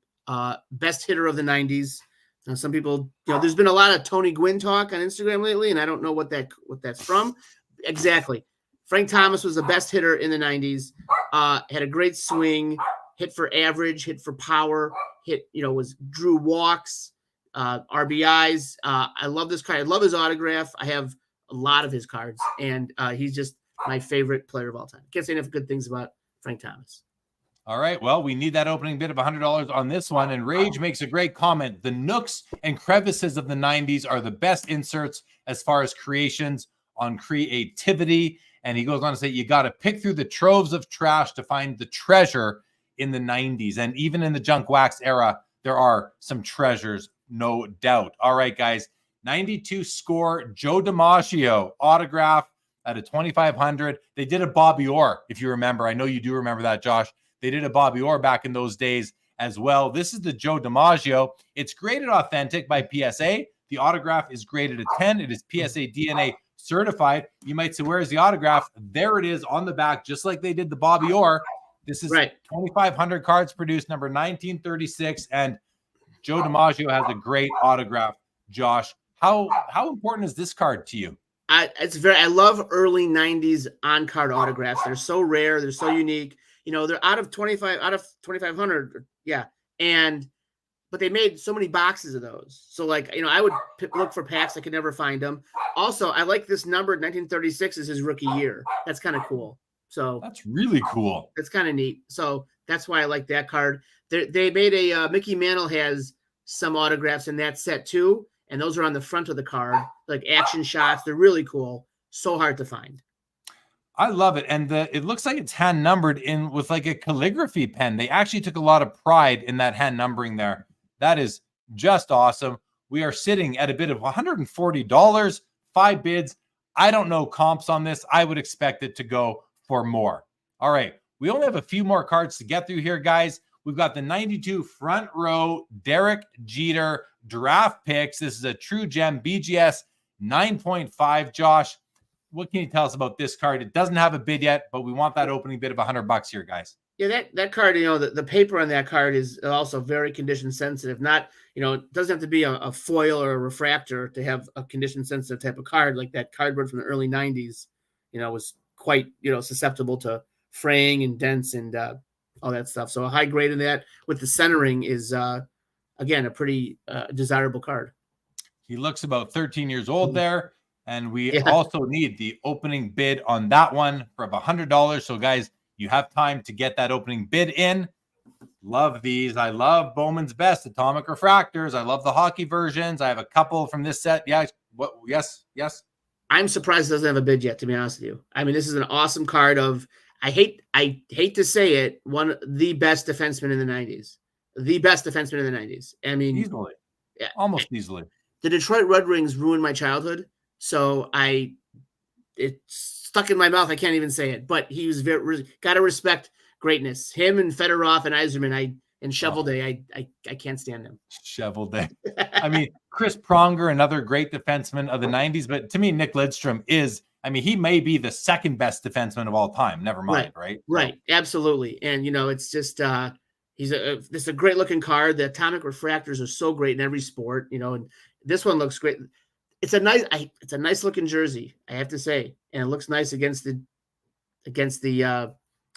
Best hitter of the 90s. Now, some people, there's been a lot of Tony Gwynn talk on Instagram lately, and I don't know what that's from. Exactly. Frank Thomas was the best hitter in the 90s. Had a great swing, hit for average, hit for power, drew walks, RBIs. I love this card. I love his autograph. I have a lot of his cards, and he's just my favorite player of all time. Can't say enough good things about Frank Thomas. All right. Well, we need that opening bid of $100 on this one. And Rage makes a great comment. The nooks and crevices of the 90s are the best inserts as far as creations on creativity. And he goes on to say, you got to pick through the troves of trash to find the treasure in the 90s. And even in the junk wax era, there are some treasures, no doubt. All right, guys. 92 score, Joe DiMaggio autograph at a 2,500. They did a Bobby Orr, if you remember. I know you do remember that, Josh. They did a Bobby Orr back in those days as well. This is the Joe DiMaggio. It's graded authentic by PSA. The autograph is graded a 10. It is PSA DNA certified. You might say, where is the autograph? There it is on the back, just like they did the Bobby Orr. This is 2,500 cards produced, number 1936, and Joe DiMaggio has a great autograph. Josh, how important is this card to you? I love early 90s on-card autographs. They're so rare. They're so unique. You know, they're out of 2,500. Yeah. But they made so many boxes of those. So like, you know, I would look for packs. I could never find them. Also, I like this number. 1936 is his rookie year. That's kind of cool. So that's really cool. That's kind of neat. So that's why I like that card. They made a Mickey Mantle has some autographs in that set too. And those are on the front of the card, like action shots. They're really cool. So hard to find. I love it. And it looks like it's hand numbered in with like a calligraphy pen. They actually took a lot of pride in that hand numbering there. That is just awesome. We are sitting at a bid of $140, 5 bids. I don't know comps on this. I would expect it to go for more. All right. We only have a few more cards to get through here, guys. We've got the 92 front row Derek Jeter draft picks. This is a true gem BGS 9.5. Josh, what can you tell us about this card? It doesn't have a bid yet, but we want that opening bid of $100 here, guys. Yeah, that card, you know, the paper on that card is also very condition sensitive. Not, you know, it doesn't have to be a foil or a refractor to have a condition sensitive type of card. Like that cardboard from the early 90s, you know, was quite, you know, susceptible to fraying and dents and all that stuff. So a high grade in that with the centering is, again, a pretty desirable card. He looks about 13 years old there. And we also need the opening bid on that one for $100. So, guys, you have time to get that opening bid in. Love these. I love Bowman's Best Atomic Refractors. I love the hockey versions. I have a couple from this set. Yeah. What? Yes. I'm surprised it doesn't have a bid yet, to be honest with you. I mean, this is an awesome card of, I hate to say it, one of the best defenseman in the 90s. The best defenseman in the 90s. I mean, easily. Yeah. Almost easily. The Detroit Red Wings ruined my childhood. So it's stuck in my mouth. I can't even say it, but he was got to respect greatness. Him and Fedorov and Yzerman, and Shovelday, I can't stand them. Shovelday. I mean, Chris Pronger, another great defenseman of the 90s, but to me, Nick Lidstrom is, I mean, he may be the second best defenseman of all time. Never mind, right? Right. Absolutely. And, you know, it's just, this is a great looking card. The Atomic Refractors are so great in every sport, you know, and this one looks great. It's a nice looking jersey, I have to say, and it looks nice against the. I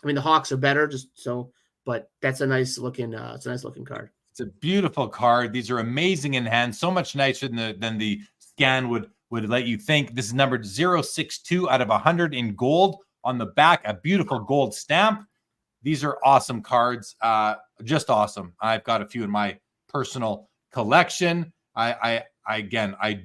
mean, the Hawks are better, just so, but that's a nice looking. It's a nice looking card. It's a beautiful card. These are amazing in hand. So much nicer than the scan would let you think. This is numbered 062 out of 100 in gold on the back. A beautiful gold stamp. These are awesome cards. Just awesome. I've got a few in my personal collection. I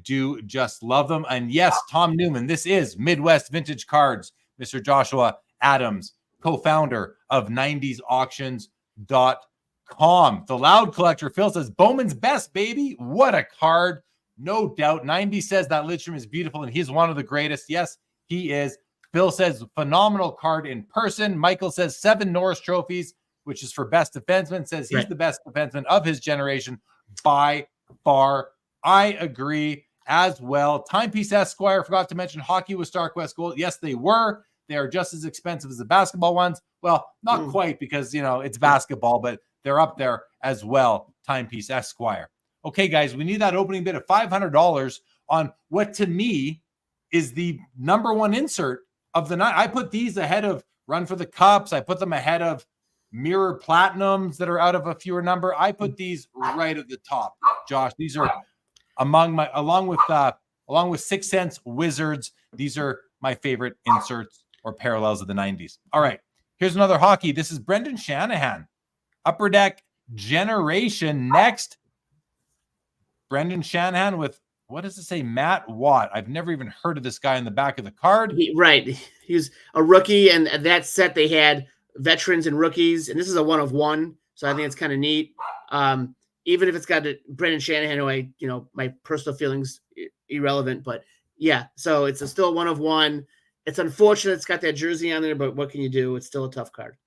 do just love them. And yes, Tom Newman, this is Midwest Vintage Cards, Mr. Joshua Adams, co-founder of 90sauctions.com. The Loud Collector, Phil says, Bowman's Best, baby. What a card. No doubt. 90 says that Lidstrom is beautiful and he's one of the greatest. Yes, he is. Phil says, phenomenal card in person. Michael says 7 Norris trophies, which is for best defenseman. Says he's the best defenseman of his generation by far. I agree as well. Timepiece Esquire, forgot to mention hockey was Starquest Gold. Yes, they were. They are just as expensive as the basketball ones. Well, not quite because, you know, it's basketball, but they're up there as well. Timepiece Esquire. Okay, guys, we need that opening bid of $500 on what to me is the number one insert of the night. I put these ahead of Run for the Cups. I put them ahead of Mirror Platinums that are out of a fewer number. I put these right at the top, Josh. These are along with 6 Sense Wizards. These are my favorite inserts or parallels of the 90s. All right. Here's another hockey. This is Brendan Shanahan. Upper Deck Generation. Next, Brendan Shanahan with, what does it say? Matt Watt. I've never even heard of this guy in the back of the card. Right. He's a rookie, and that set they had veterans and rookies, and this is a 1-of-1, so I think it's kind of neat. Even if it's got Brendan Shanahan, who my personal feelings irrelevant, but yeah, so it's still a 1-of-1. It's unfortunate it's got that jersey on there, but what can you do? It's still a tough card.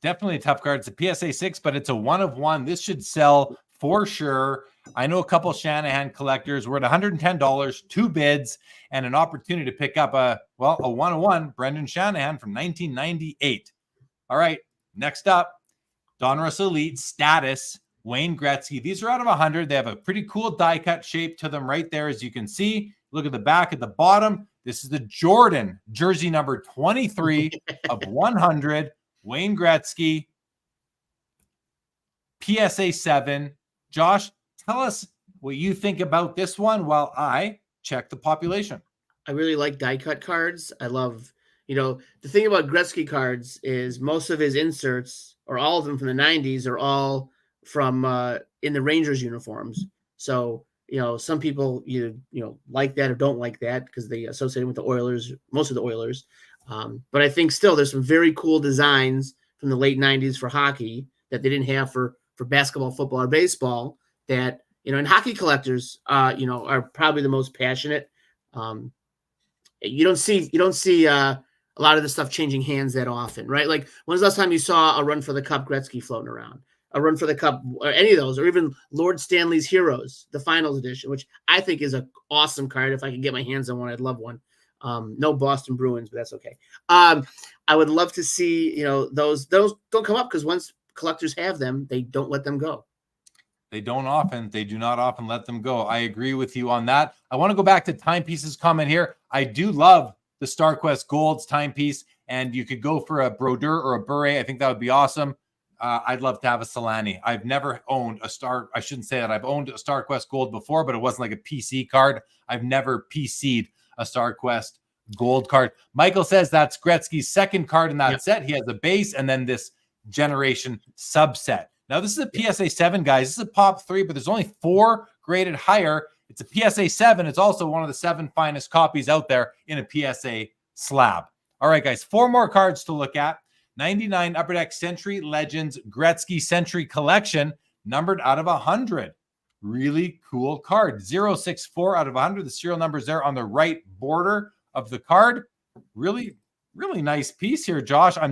Definitely a tough card. It's a PSA 6, but it's a 1-of-1. This should sell for sure. I know a couple Shanahan collectors. We're at $110, 2 bids, and an opportunity to pick up a 1-of-1 Brendan Shanahan from 1998. All right, next up, Donruss Elite Status, Wayne Gretzky. These are out of 100. They have a pretty cool die cut shape to them right there, as you can see. Look at the back at the bottom. This is the Jordan jersey number 23 of 100. Wayne Gretzky, PSA 7. Josh, tell us what you think about this one while I check the population. I really like die cut cards. I love, the thing about Gretzky cards is most of his inserts, or all of them from the 90s, are all from in the Rangers uniforms. So, some people like that or don't like that because they associate it with the Oilers, most of the Oilers. But I think still there's some very cool designs from the late 90s for hockey that they didn't have for basketball, football, or baseball that, and hockey collectors, are probably the most passionate. You don't see a lot of this stuff changing hands that often, right? Like, when's the last time you saw a Run for the Cup Gretzky floating around? A Run for the Cup, or any of those, or even Lord Stanley's Heroes, the Finals edition, which I think is an awesome card. If I could get my hands on one, I'd love one. No Boston Bruins, but that's okay. I would love to see, those don't come up because once collectors have them, they don't let them go. They do not often let them go. I agree with you on that. I want to go back to Timepieces comment here. I do love the StarQuest Gold's timepiece, and you could go for a Brodeur or a Bure. I think that would be awesome. I'd love to have a Solani. I've never owned a Star. I shouldn't say that. I've owned a StarQuest Gold before, but it wasn't like a PC card. I've never PC'd a StarQuest Gold card. Michael says that's Gretzky's second card in that set. He has a base and then this generation subset. Now, this is a PSA 7, guys. This is a pop 3, but there's only 4 graded higher. It's a PSA 7. It's also one of the 7 finest copies out there in a PSA slab. All right, guys, 4 more cards to look at. 99 Upper Deck Century Legends Gretzky Century Collection, numbered out of 100. Really cool card. 064 out of 100. The serial number's there on the right border of the card. Really, really nice piece here, Josh. I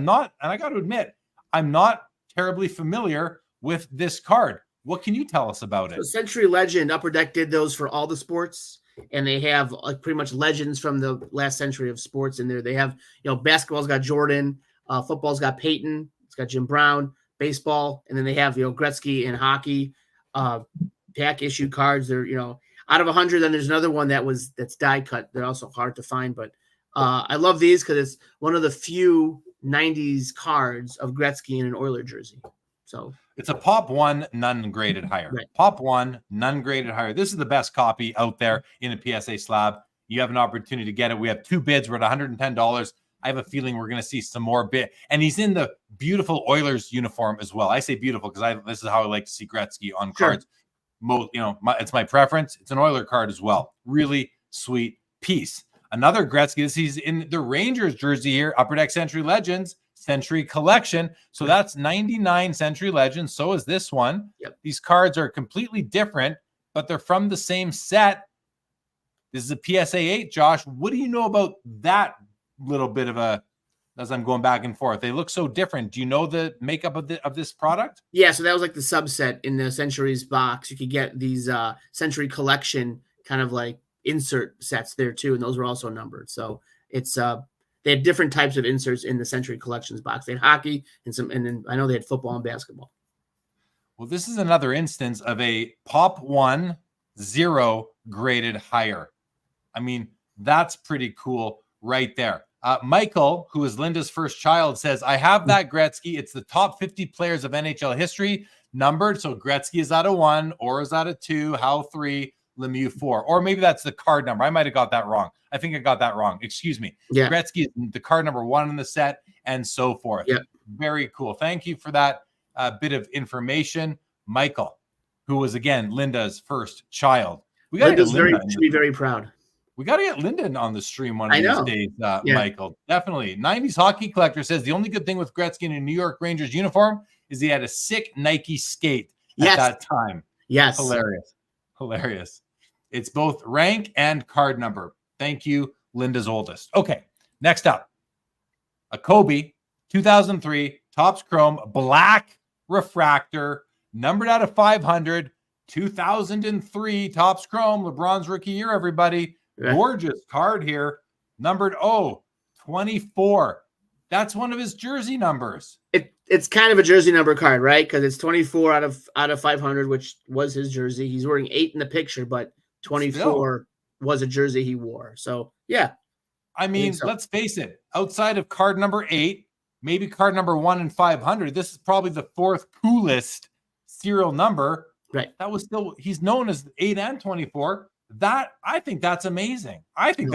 got to admit, I'm not terribly familiar with this card. What can you tell us about it? So Century Legend, Upper Deck did those for all the sports, and they have pretty much legends from the last century of sports in there. They have, basketball's got Jordan, football's got Peyton, it's got Jim Brown, baseball, and then they have, Gretzky and hockey, pack issue cards. They're, out of 100. Then there's another one that's die cut. They're also hard to find, but I love these because it's one of the few 90s cards of Gretzky in an Oiler jersey. So it's a pop 1, none graded higher. Right. Pop 1, none graded higher. This is the best copy out there in a PSA slab. You have an opportunity to get it. We have 2 bids. We're at $110. I have a feeling we're going to see some more bid. And he's in the beautiful Oilers uniform as well. I say beautiful because this is how I like to see Gretzky on cards. It's my preference. It's an Oiler card as well. Really sweet piece. Another Gretzky. He's in the Rangers jersey here. Upper Deck Century Legends Century Collection. So that's 99 Century Legends. So is this one. Yep. These cards are completely different, but they're from the same set. This is a PSA 8, Josh. What do you know about that little bit of as I'm going back and forth? They look so different. Do you know the makeup of this product? Yeah, so that was like the subset in the Centuries box. You could get these Century Collection kind of like insert sets there too, and those were also numbered. So it's they had different types of inserts in the Century Collections box. They had hockey and then I know they had football and basketball. Well, this is another instance of a pop 1, 0 graded higher. I mean, that's pretty cool right there. Michael, who is Linda's first child, says, I have that Gretzky. It's the top 50 players of NHL history numbered. So Gretzky is out of 1, or is out of 2, Howe 3, Lemieux 4. Or maybe that's the card number. I might have got that wrong. I think I got that wrong. Excuse me. Yeah. Gretzky is the card number 1 in the set, and so forth. Yeah. Very cool. Thank you for that bit of information. Michael, who was, again, Linda's first child. We got to get Linda. Should be very proud. We got to get Linden on the stream one of these days, Yeah. Michael. Definitely. 90s Hockey Collector says the only good thing with Gretzky in a New York Rangers uniform is he had a sick Nike skate at that time. Yes. Hilarious. It's both rank and card number. Thank you, Linda's oldest. Okay, next up. A Kobe 2003 Topps Chrome black refractor, numbered out of 500, 2003 Topps Chrome, LeBron's rookie year, everybody. Gorgeous card here, numbered 24. That's one of his jersey numbers. It's kind of a jersey number card, right? Because it's 24 out of 500, which was his jersey. He's wearing 8 in the picture, but 24 was a jersey he wore. So, yeah. I mean, let's face it. Outside of card number 8, maybe card number 1 in 500, this is probably the 4th coolest serial number. Right. That was still, he's known as 8 and 24. I think that's amazing. I think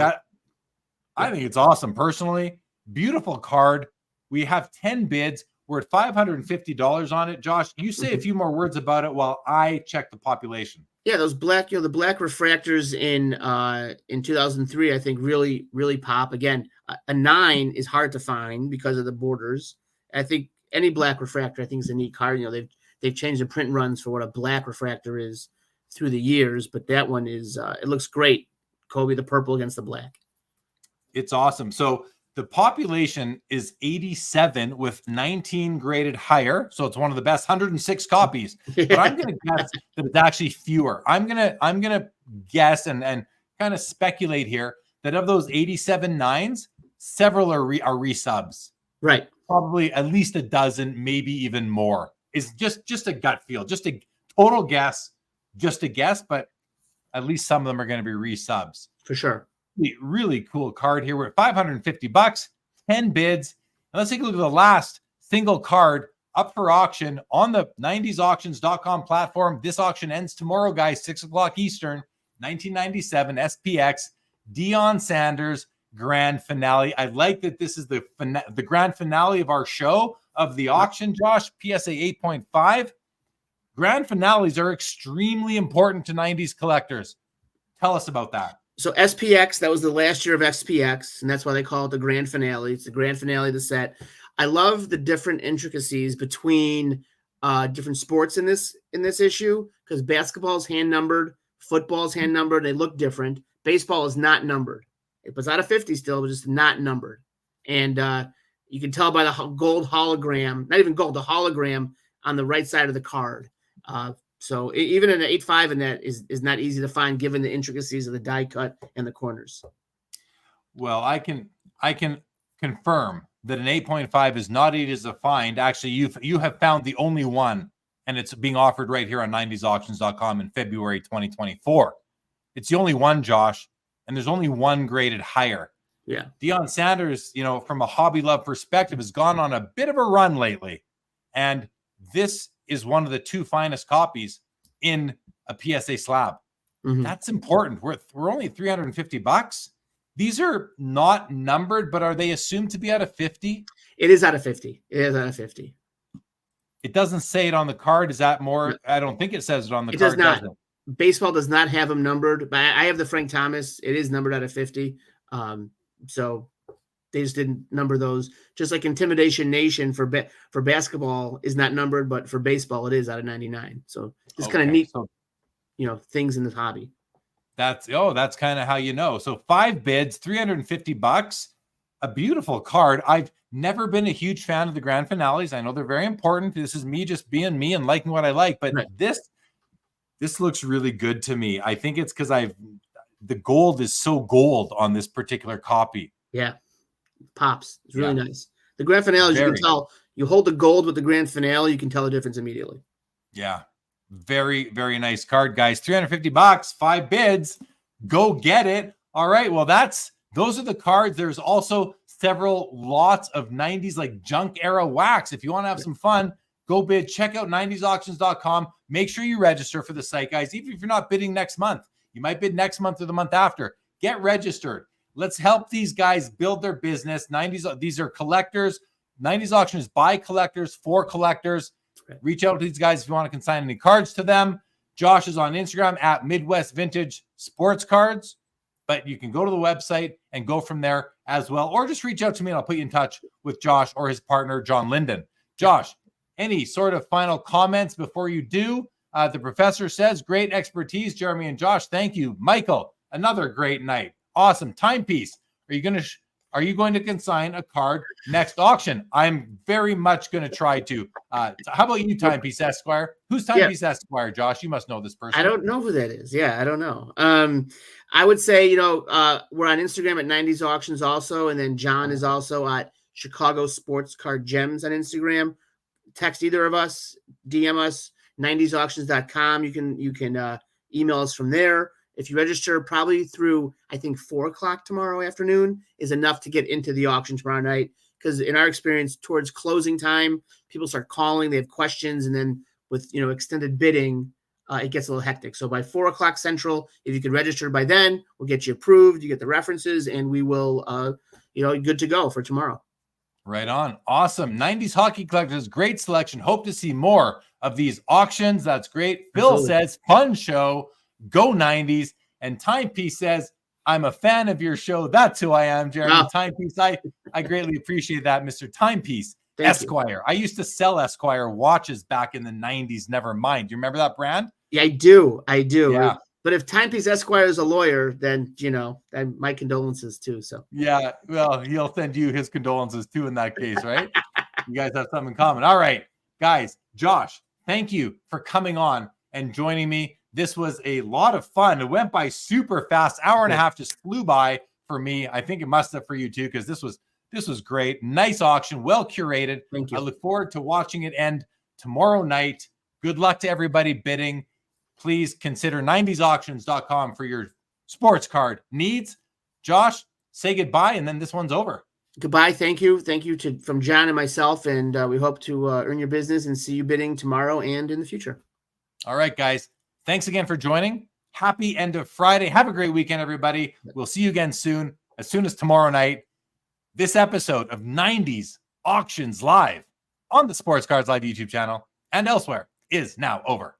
it's awesome. Personally, beautiful card. We have 10 bids. We're at $550 on it. Josh, you say a few more words about it while I check the population. Yeah, those black, the black refractors in 2003, I think really, really pop. Again, a 9 is hard to find because of the borders. I think any black refractor, I think, is a neat card. They've changed the print runs for what a black refractor is through the years, but that one is it looks great. Kobe, the purple against the black. It's awesome. So the population is 87 with 19 graded higher. So it's one of the best, 106 copies. But I'm going to guess that it's actually fewer. I'm going to guess and kind of speculate here that of those 87 9s, several are resubs. Right. Probably at least a dozen, maybe even more. Is just a gut feel, just a total guess, but at least some of them are going to be resubs. For sure. Really cool card here. We're at $550, 10 bids. And let's take a look at the last single card up for auction on the 90sauctions.com platform. This auction ends tomorrow, guys, 6 o'clock Eastern, 1997 SPX, Deion Sanders grand finale. I like that this is the grand finale of our show of the auction, Josh. PSA 8.5. Grand finales are extremely important to 90s collectors. Tell us about that. So SPX, that was the last year of SPX, and that's why they call it the grand finale. It's the grand finale of the set. I love the different intricacies between different sports in this issue, because basketball is hand numbered, football is hand numbered. They look different. Baseball is not numbered. It was out of 50 still, but just not numbered. And you can tell by the gold hologram, not even gold, the hologram on the right side of the card. So even an 8.5 in that is not easy to find, given the intricacies of the die cut and the corners. Well, I can confirm that an 8.5 is not easy to find. Actually, you have found the only one, and it's being offered right here on 90sauctions.com in February 2024. It's the only one, Josh, and there's only one graded higher. Yeah. Deion Sanders, from a hobby love perspective, has gone on a bit of a run lately, and this is one of the 2 finest copies in a PSA slab. Mm-hmm. That's important. We're only $350. These are not numbered, but are they assumed to be out of 50? It is out of 50. It is out of 50. It doesn't say it on the card. Is that more? No. I don't think it says it on the card. It does not. Baseball does not have them numbered, but I have the Frank Thomas. It is numbered out of 50. So they just didn't number those. Just like Intimidation Nation for basketball is not numbered, but for baseball it is out of 99. So it's kind of neat, things in this hobby. That's kind of how So 5 bids, $350. A beautiful card. I've never been a huge fan of the grand finales. I know they're very important. This is me just being me and liking what I like, but right. This looks really good to me. I think it's because the gold is so gold on this particular copy. Yeah. Pops. It's really nice. The grand finale, you can tell, you hold the gold with the grand finale, you can tell the difference immediately. Yeah. Very, very nice card, guys. $350, 5 bids. Go get it. All right. Well, those are the cards. There's also several lots of 90s like junk era wax. If you want to have some fun, go bid. Check out 90sauctions.com. Make sure you register for the site, guys. Even if you're not bidding next month, You might bid next month or the month after. Get registered. Let's help these guys build their business. 90s, these are collectors. 90s auction is by collectors for collectors. Reach out to these guys if you want to consign any cards to them. Josh is on Instagram at Midwest Vintage Sports Cards, but you can go to the website and go from there as well, or just reach out to me and I'll put you in touch with Josh or his partner, John Linden. Josh, any sort of final comments before you do? The professor says, great expertise, Jeremy and Josh. Thank you. Michael, another great night. Awesome. Timepiece. Are you going to consign a card next auction? I'm very much going to try to. How about you, Timepiece Esquire? Who's Timepiece Esquire, Josh? You must know this person. I don't know who that is. Yeah, I don't know. I would say, we're on Instagram at 90s Auctions also, and then John is also at Chicago Sports Card Gems on Instagram. Text either of us, DM us, 90sauctions.com. You can email us from there. If you register probably through, I think 4:00 tomorrow afternoon is enough to get into the auction tomorrow night. Because in our experience, towards closing time, people start calling, they have questions, and then with extended bidding, it gets a little hectic. So by 4:00 Central, if you could register by then, we'll get you approved. You get the references, and we will, good to go for tomorrow. Right on. Awesome. 90s Hockey Collectors, great selection. Hope to see more of these auctions. That's great. Phil says, fun show. Go 90s. And Timepiece says, I'm a fan of your show. That's who I am, Jeremy. Wow. Timepiece, I greatly appreciate that, Mr. Timepiece. Thank Esquire. You. I used to sell Esquire watches back in the 90s. Never mind. Do you remember that brand? Yeah, I do. Yeah. But if Timepiece Esquire is a lawyer, then, my condolences too. So yeah, well, he'll send you his condolences too in that case, right? You guys have something in common. All right, guys. Josh, thank you for coming on and joining me. This was a lot of fun. It went by super fast. Hour and a half just flew by for me. I think it must have for you too, because this was great. Nice auction, well curated. Thank you. I look forward to watching it end tomorrow night. Good luck to everybody bidding. Please consider 90sauctions.com for your sports card needs. Josh, say goodbye, and then this one's over. Goodbye. Thank you. Thank you from John and myself, and we hope to earn your business and see you bidding tomorrow and in the future. All right, guys. Thanks again for joining. Happy end of Friday. Have a great weekend, everybody. We'll see you again soon as tomorrow night. This episode of 90s Auctions Live on the Sports Cards Live YouTube channel and elsewhere is now over.